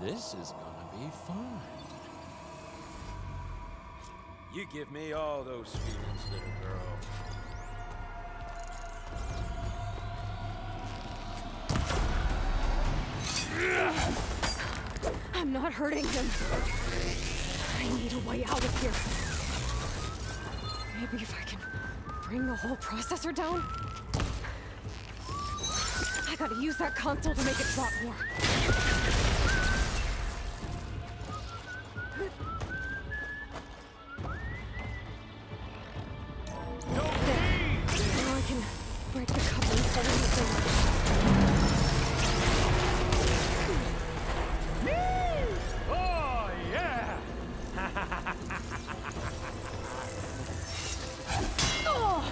[SPEAKER 14] This is gonna be fun. You give me all those feelings, little girl.
[SPEAKER 1] I'm not hurting him. I need a way out of here. Maybe if I can bring the whole processor down? I gotta use that console to make it drop more. Now I can break the couplings holding the thing.
[SPEAKER 14] Oh, yeah!
[SPEAKER 1] Oh!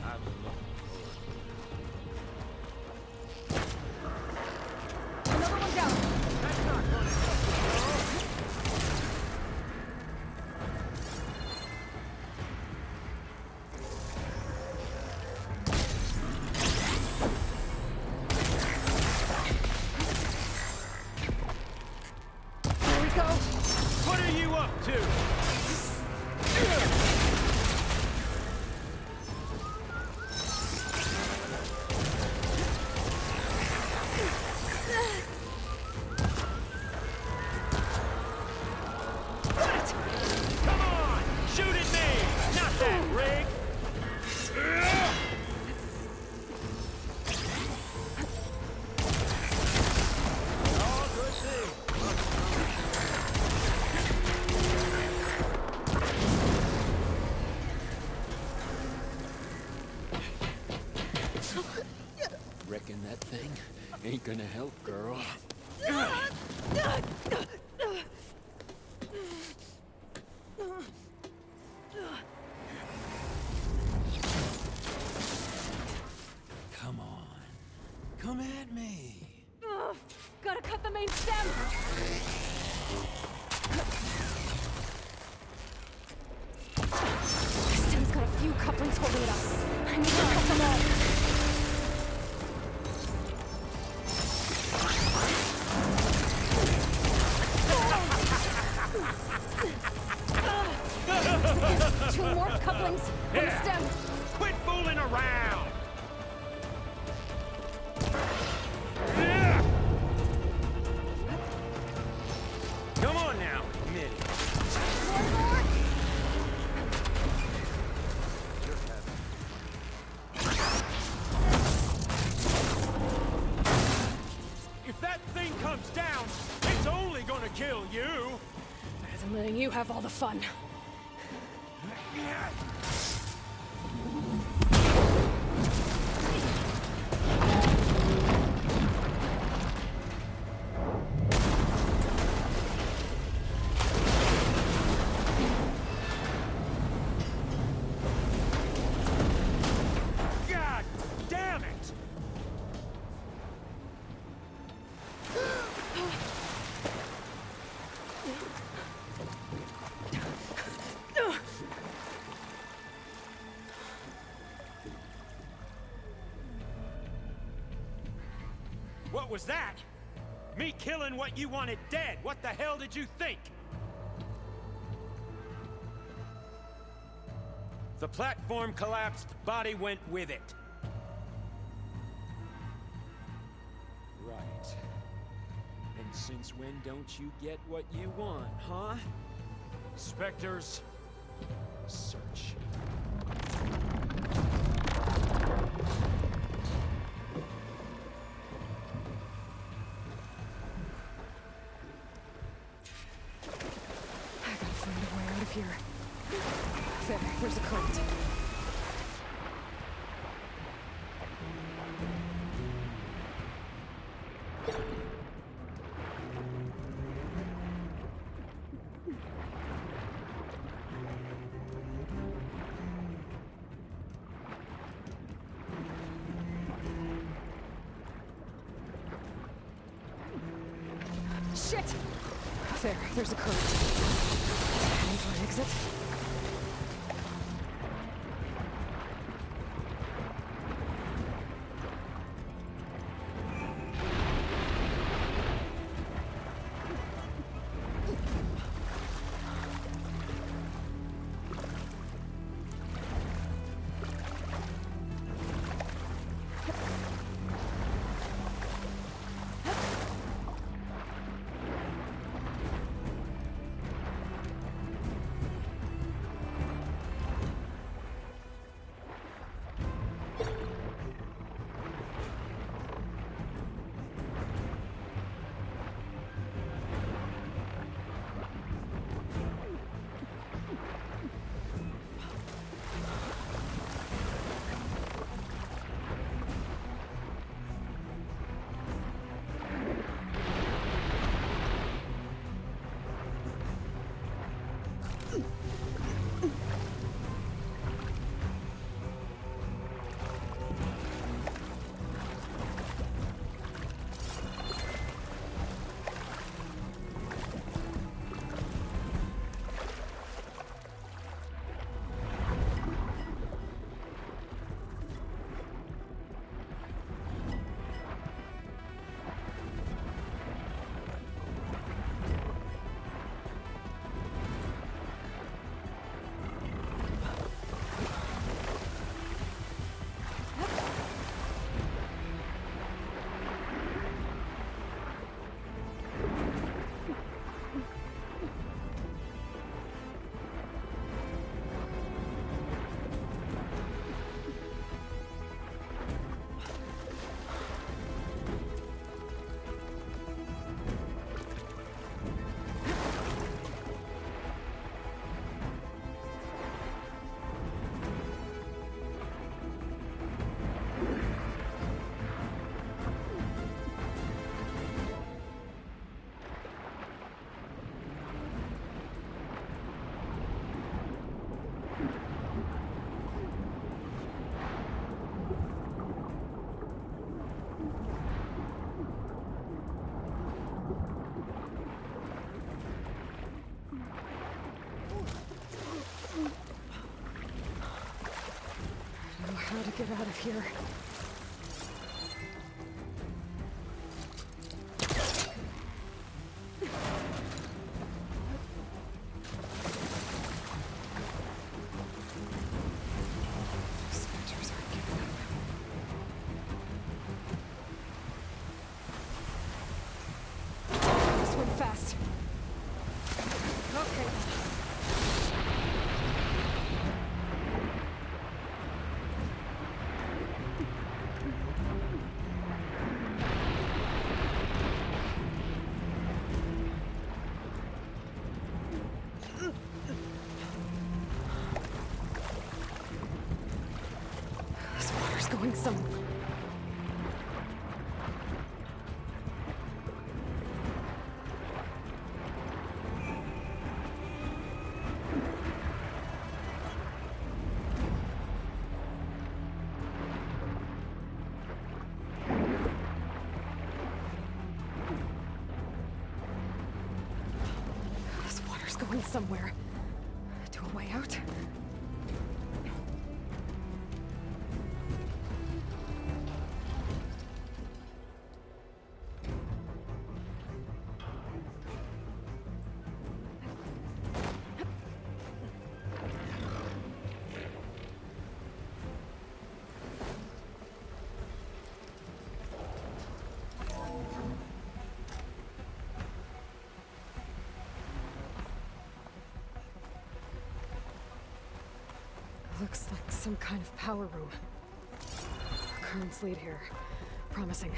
[SPEAKER 14] I've been looking forward.
[SPEAKER 1] Another one down.
[SPEAKER 14] That's not gonna help you,
[SPEAKER 1] Here we go.
[SPEAKER 14] What are you up to? Come on! Shoot at me! Not that rig! All good things. Reckon that thing ain't gonna help, girl. Come on. Come at me.
[SPEAKER 1] Ugh, gotta cut the main stem. This stem's got a few couplings holding it up. I need to cut them all. Two more couplings on the stem.
[SPEAKER 14] Quit fooling around! Come on now, admit it.
[SPEAKER 1] One more.
[SPEAKER 14] If that thing comes down, it's only gonna kill you.
[SPEAKER 1] Better than letting you have all the fun.
[SPEAKER 14] God damn it! What was that? Me killing what you wanted dead. What the hell did you think?
[SPEAKER 16] The platform collapsed, body went with it. Right. And since when don't you get what you want, huh? Spectres, search.
[SPEAKER 1] I gotta find a way out of here. There's a current. Shit! There's a current. Heading for an exit. How to get out of here. Spectres aren't giving up. Swim fast. Okay. This water's going somewhere. This water's going somewhere. To a way out? Looks like some kind of power room. Currents lead here. Promising.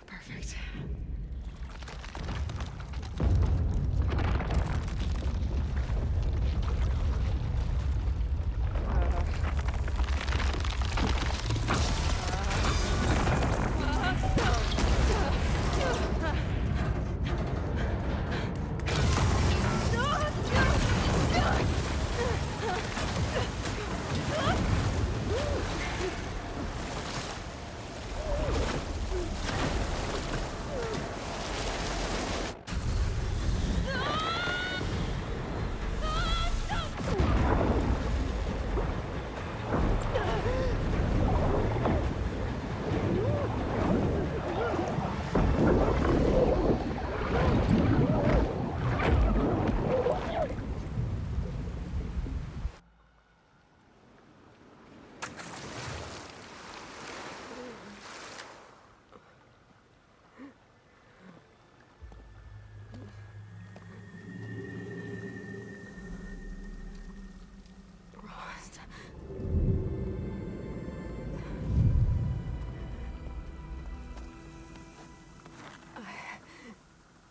[SPEAKER 1] Perfect.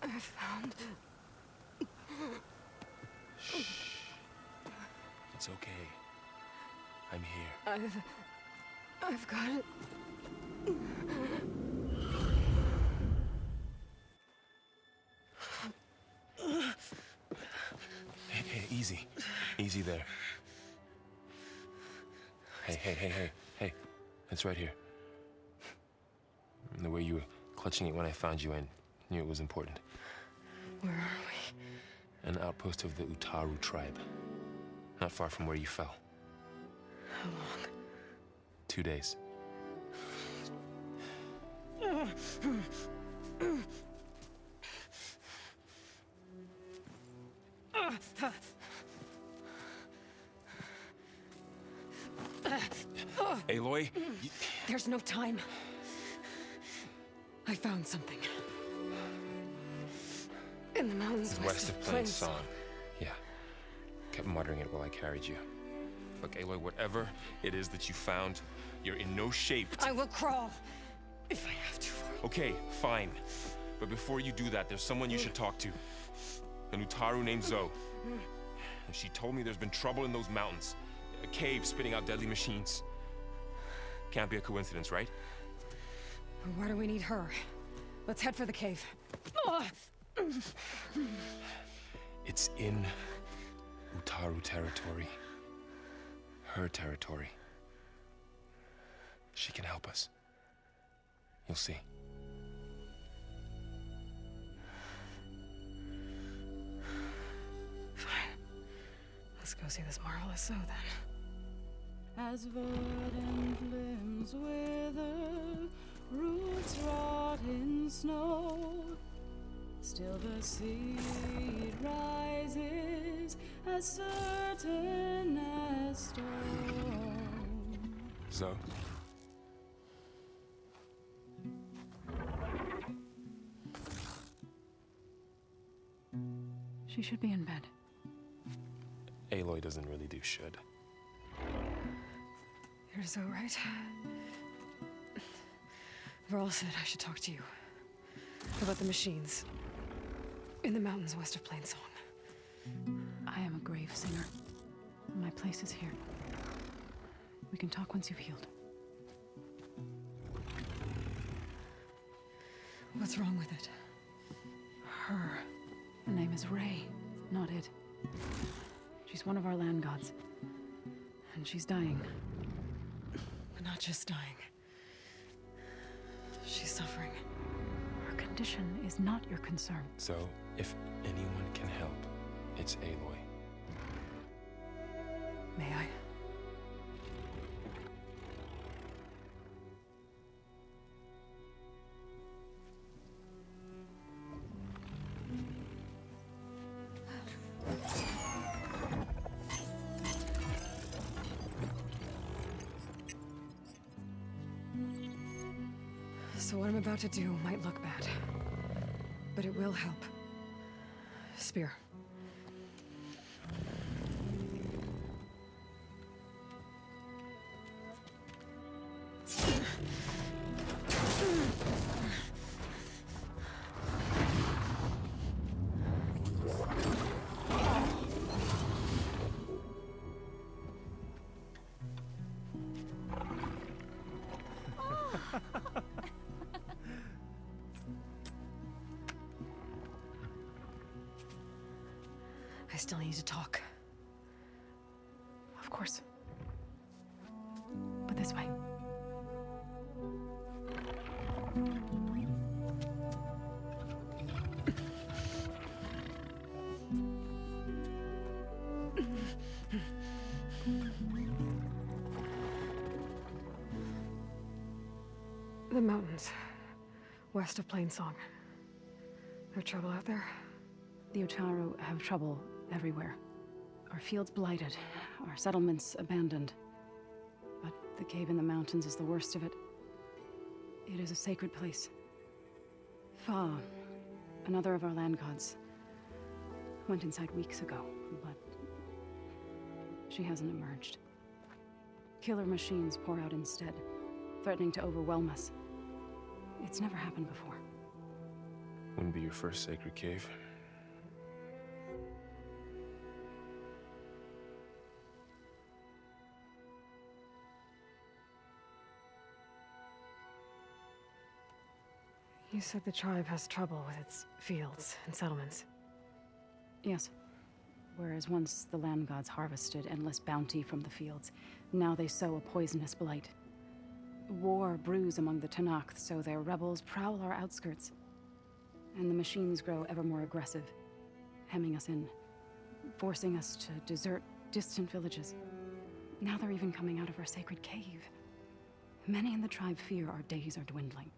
[SPEAKER 1] I found...
[SPEAKER 17] Shh. It's okay. I'm here.
[SPEAKER 1] I've got it.
[SPEAKER 17] Hey, easy. Easy there. Hey. It's right here. The way you were clutching it when I found you, I knew it was important.
[SPEAKER 1] Where are we?
[SPEAKER 17] An outpost of the Utaru tribe. Not far from where you fell.
[SPEAKER 1] How long?
[SPEAKER 17] 2 days. Aloy?
[SPEAKER 1] There's no time. I found something. In the mountains
[SPEAKER 17] West of Plainsong. Yeah. Kept muttering it while I carried you. Look, Aloy, whatever it is that you found, you're in no shape to...
[SPEAKER 1] I will crawl. If I have to.
[SPEAKER 17] Okay, fine. But before you do that, there's someone you should talk to. An Utaru named Zoe. And she told me there's been trouble in those mountains. A cave spitting out deadly machines. Can't be a coincidence, right?
[SPEAKER 1] Why do we need her? Let's head for the cave.
[SPEAKER 17] It's in Utaru territory. Her territory. She can help us. You'll see.
[SPEAKER 1] Fine. Let's go see this marvelous Zoe then.
[SPEAKER 18] As verdant limbs wither, roots rot in snow, still the seed rises as certain as stone.
[SPEAKER 17] Zoe?
[SPEAKER 18] She should be in bed.
[SPEAKER 17] Aloy doesn't really do should.
[SPEAKER 1] You're so right. Varl said I should talk to you about the machines in the mountains west of Plainsong.
[SPEAKER 18] I am a grave singer. My place is here. We can talk once you've healed.
[SPEAKER 1] What's wrong with it?
[SPEAKER 18] Her. Her name is Ray, not it. She's one of our land gods. And she's dying.
[SPEAKER 1] But not just dying. She's suffering.
[SPEAKER 18] Her condition is not your concern.
[SPEAKER 17] So, if anyone can help, it's Aloy.
[SPEAKER 1] May I? So what I'm about to do might look bad, but it will help. Spear. I still need to talk.
[SPEAKER 18] Of course. But this way.
[SPEAKER 1] The mountains, west of Plainsong. There trouble out there?
[SPEAKER 18] The Utaru have trouble everywhere. Our fields blighted, our settlements abandoned. But the cave in the mountains is the worst of it. It is a sacred place. Fa, another of our land gods, went inside weeks ago, but she hasn't emerged. Killer machines pour out instead, threatening to overwhelm us. It's never happened before.
[SPEAKER 17] Wouldn't be your first sacred cave.
[SPEAKER 1] You said the tribe has trouble with its fields and settlements.
[SPEAKER 18] Yes. Whereas once the land gods harvested endless bounty from the fields, now they sow a poisonous blight. War brews among the Tanakh, so their rebels prowl our outskirts. And the machines grow ever more aggressive, hemming us in, forcing us to desert distant villages. Now they're even coming out of our sacred cave. Many in the tribe fear our days are dwindling.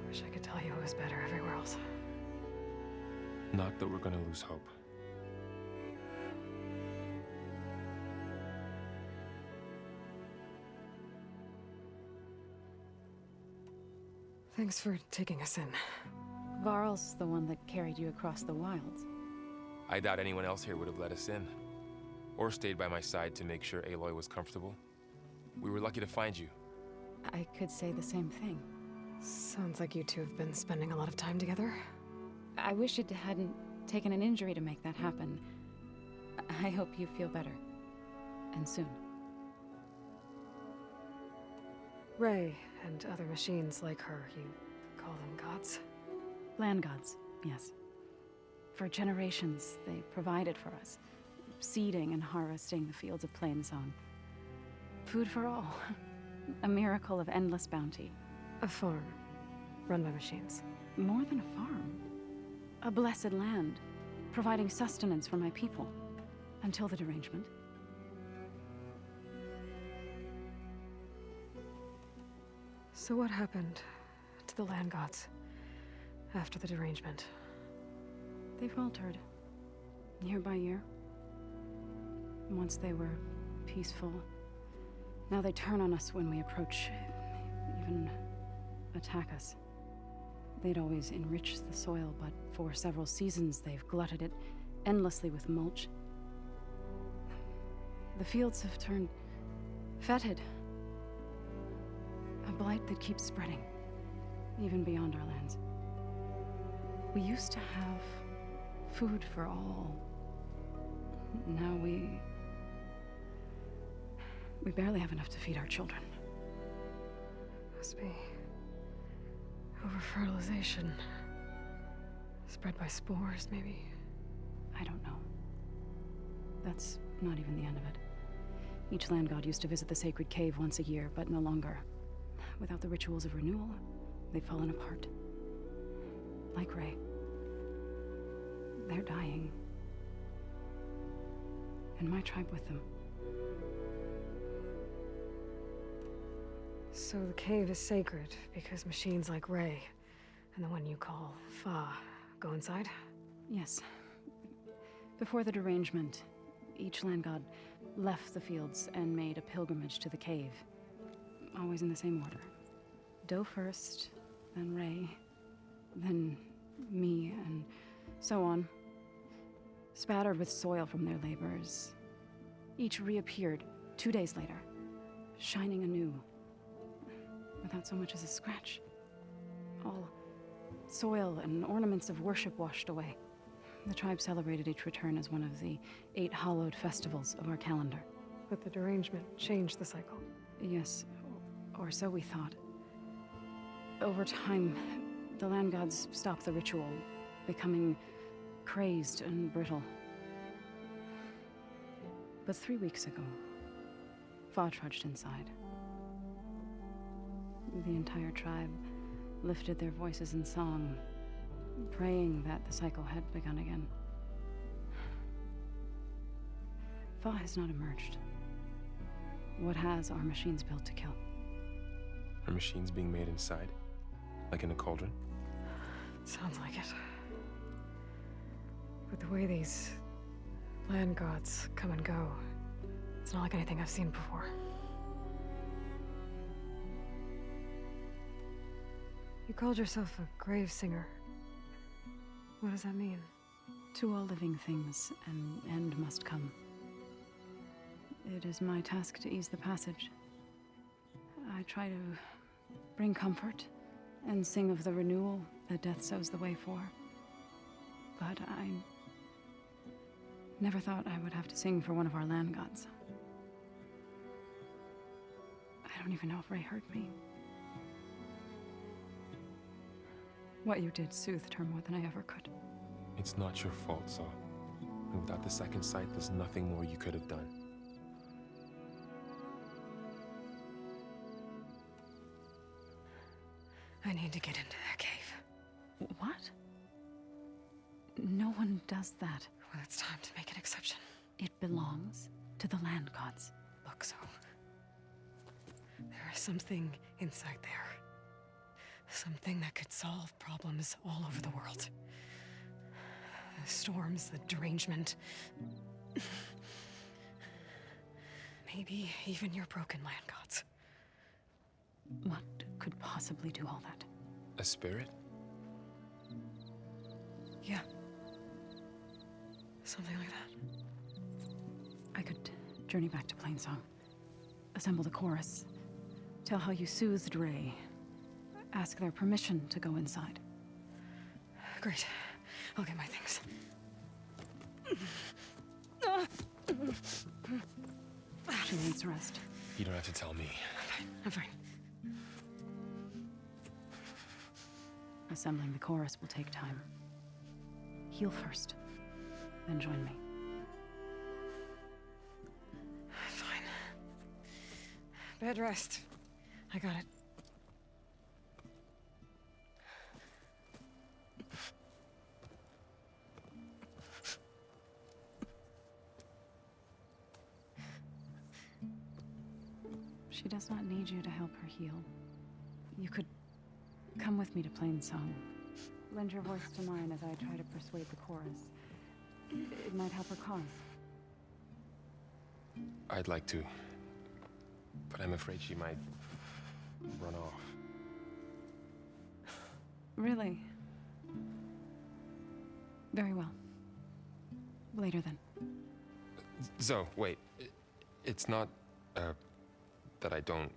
[SPEAKER 1] Wish I could tell you it was better everywhere else.
[SPEAKER 17] Not that we're gonna lose hope.
[SPEAKER 1] Thanks for taking us in.
[SPEAKER 18] Varl's the one that carried you across the wilds.
[SPEAKER 17] I doubt anyone else here would have let us in. Or stayed by my side to make sure Aloy was comfortable. We were lucky to find you.
[SPEAKER 18] I could say the same thing.
[SPEAKER 1] Sounds like you two have been spending a lot of time together.
[SPEAKER 18] I wish it hadn't taken an injury to make that happen. I hope you feel better. And soon.
[SPEAKER 1] Ray and other machines like her, you call them gods?
[SPEAKER 18] Land gods, yes. For generations, they provided for us, seeding and harvesting the fields of Plainsong. Food for all. A miracle of endless bounty.
[SPEAKER 1] A farm, run by machines.
[SPEAKER 18] More than a farm. A blessed land, providing sustenance for my people. Until the derangement.
[SPEAKER 1] So what happened to the land gods after the derangement?
[SPEAKER 18] They faltered, year by year. Once they were peaceful. Now they turn on us when we approach, even attack us. They'd always enriched the soil, but for several seasons they've glutted it endlessly with mulch. The fields have turned fetid. A blight that keeps spreading, even beyond our lands. We used to have food for all. Now we barely have enough to feed our children.
[SPEAKER 1] Must be over-fertilization. Spread by spores, maybe?
[SPEAKER 18] I don't know. That's not even the end of it. Each land god used to visit the sacred cave once a year, but no longer. Without the rituals of renewal, they've fallen apart. Like Ray. They're dying. And my tribe with them.
[SPEAKER 1] So the cave is sacred because machines like Ray and the one you call Fa go inside?
[SPEAKER 18] Yes. Before the derangement, each land god left the fields and made a pilgrimage to the cave. Always in the same order. Doe first, then Ray, then me, and so on. Spattered with soil from their labors. Each reappeared 2 days later, shining anew, without so much as a scratch. All soil and ornaments of worship washed away. The tribe celebrated each return as one of the 8 hallowed festivals of our calendar.
[SPEAKER 1] But the derangement changed the cycle.
[SPEAKER 18] Yes, or so we thought. Over time, the land gods stopped the ritual, becoming crazed and brittle. But 3 weeks ago, Fa trudged inside. The entire tribe lifted their voices in song, praying that the cycle had begun again. Fa has not emerged. What has are machines built to kill.
[SPEAKER 17] Are machines being made inside? Like in a cauldron?
[SPEAKER 1] Sounds like it. But the way these land gods come and go, it's not like anything I've seen before. You called yourself a grave singer. What does that mean?
[SPEAKER 18] To all living things, an end must come. It is my task to ease the passage. I try to bring comfort and sing of the renewal that death sows the way for. But I never thought I would have to sing for one of our land gods. I don't even know if Ray heard me. What you did soothed her more than I ever could.
[SPEAKER 17] It's not your fault, Saw. And without the second sight, there's nothing more you could have done.
[SPEAKER 1] I need to get into that cave.
[SPEAKER 18] What? No one does that.
[SPEAKER 1] Well, it's time to make an exception.
[SPEAKER 18] It belongs to the land gods.
[SPEAKER 1] Look, so there is something inside there. Something that could solve problems all over the world. The storms, the derangement. Maybe even your broken land gods.
[SPEAKER 18] What could possibly do all that?
[SPEAKER 17] A spirit?
[SPEAKER 1] Yeah. Something like that.
[SPEAKER 18] I could journey back to Plainsong, assemble the chorus, tell how you soothed Ray, ask their permission to go inside.
[SPEAKER 1] Great. I'll get my things.
[SPEAKER 18] She needs rest.
[SPEAKER 17] You don't have to tell me.
[SPEAKER 1] I'm fine.
[SPEAKER 18] Assembling the chorus will take time. Heal first, then join me.
[SPEAKER 1] Fine. Bed rest. I got it.
[SPEAKER 18] She does not need you to help her heal. You could come with me to Plainsong. Lend your voice to mine as I try to persuade the chorus. It might help her cause.
[SPEAKER 17] I'd like to, but I'm afraid she might run off.
[SPEAKER 18] Really? Very well. Later then.
[SPEAKER 17] Zoe, wait. It's not, that I don't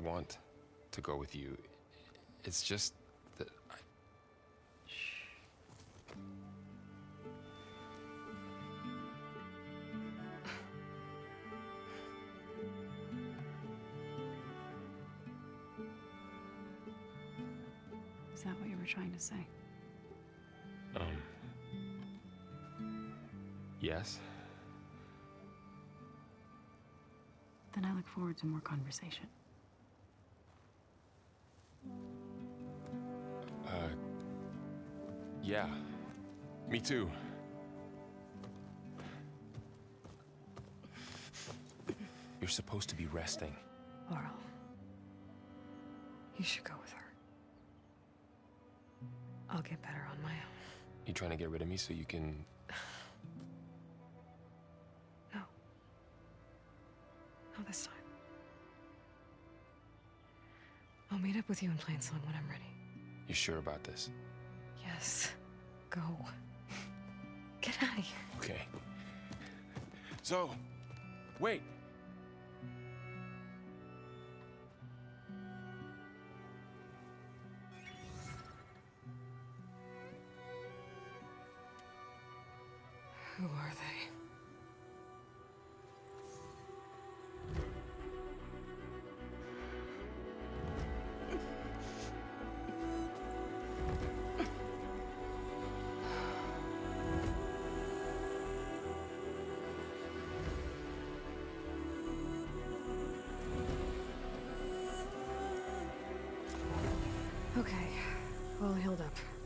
[SPEAKER 17] want to go with you. It's just that I...
[SPEAKER 18] Is that what you were trying to say?
[SPEAKER 17] Yes?
[SPEAKER 18] Then I look forward to more conversation.
[SPEAKER 17] Yeah. Me too. You're supposed to be resting.
[SPEAKER 1] Laurel, You should go with her. I'll get better on my own.
[SPEAKER 17] You trying to get rid of me so you can...
[SPEAKER 1] No. Not this time. I'll meet up with you in Plainsong when I'm ready.
[SPEAKER 17] You sure about this?
[SPEAKER 1] Yes. Go. Get out of here.
[SPEAKER 17] Okay. So, wait.
[SPEAKER 1] Who are they? Okay, all healed up.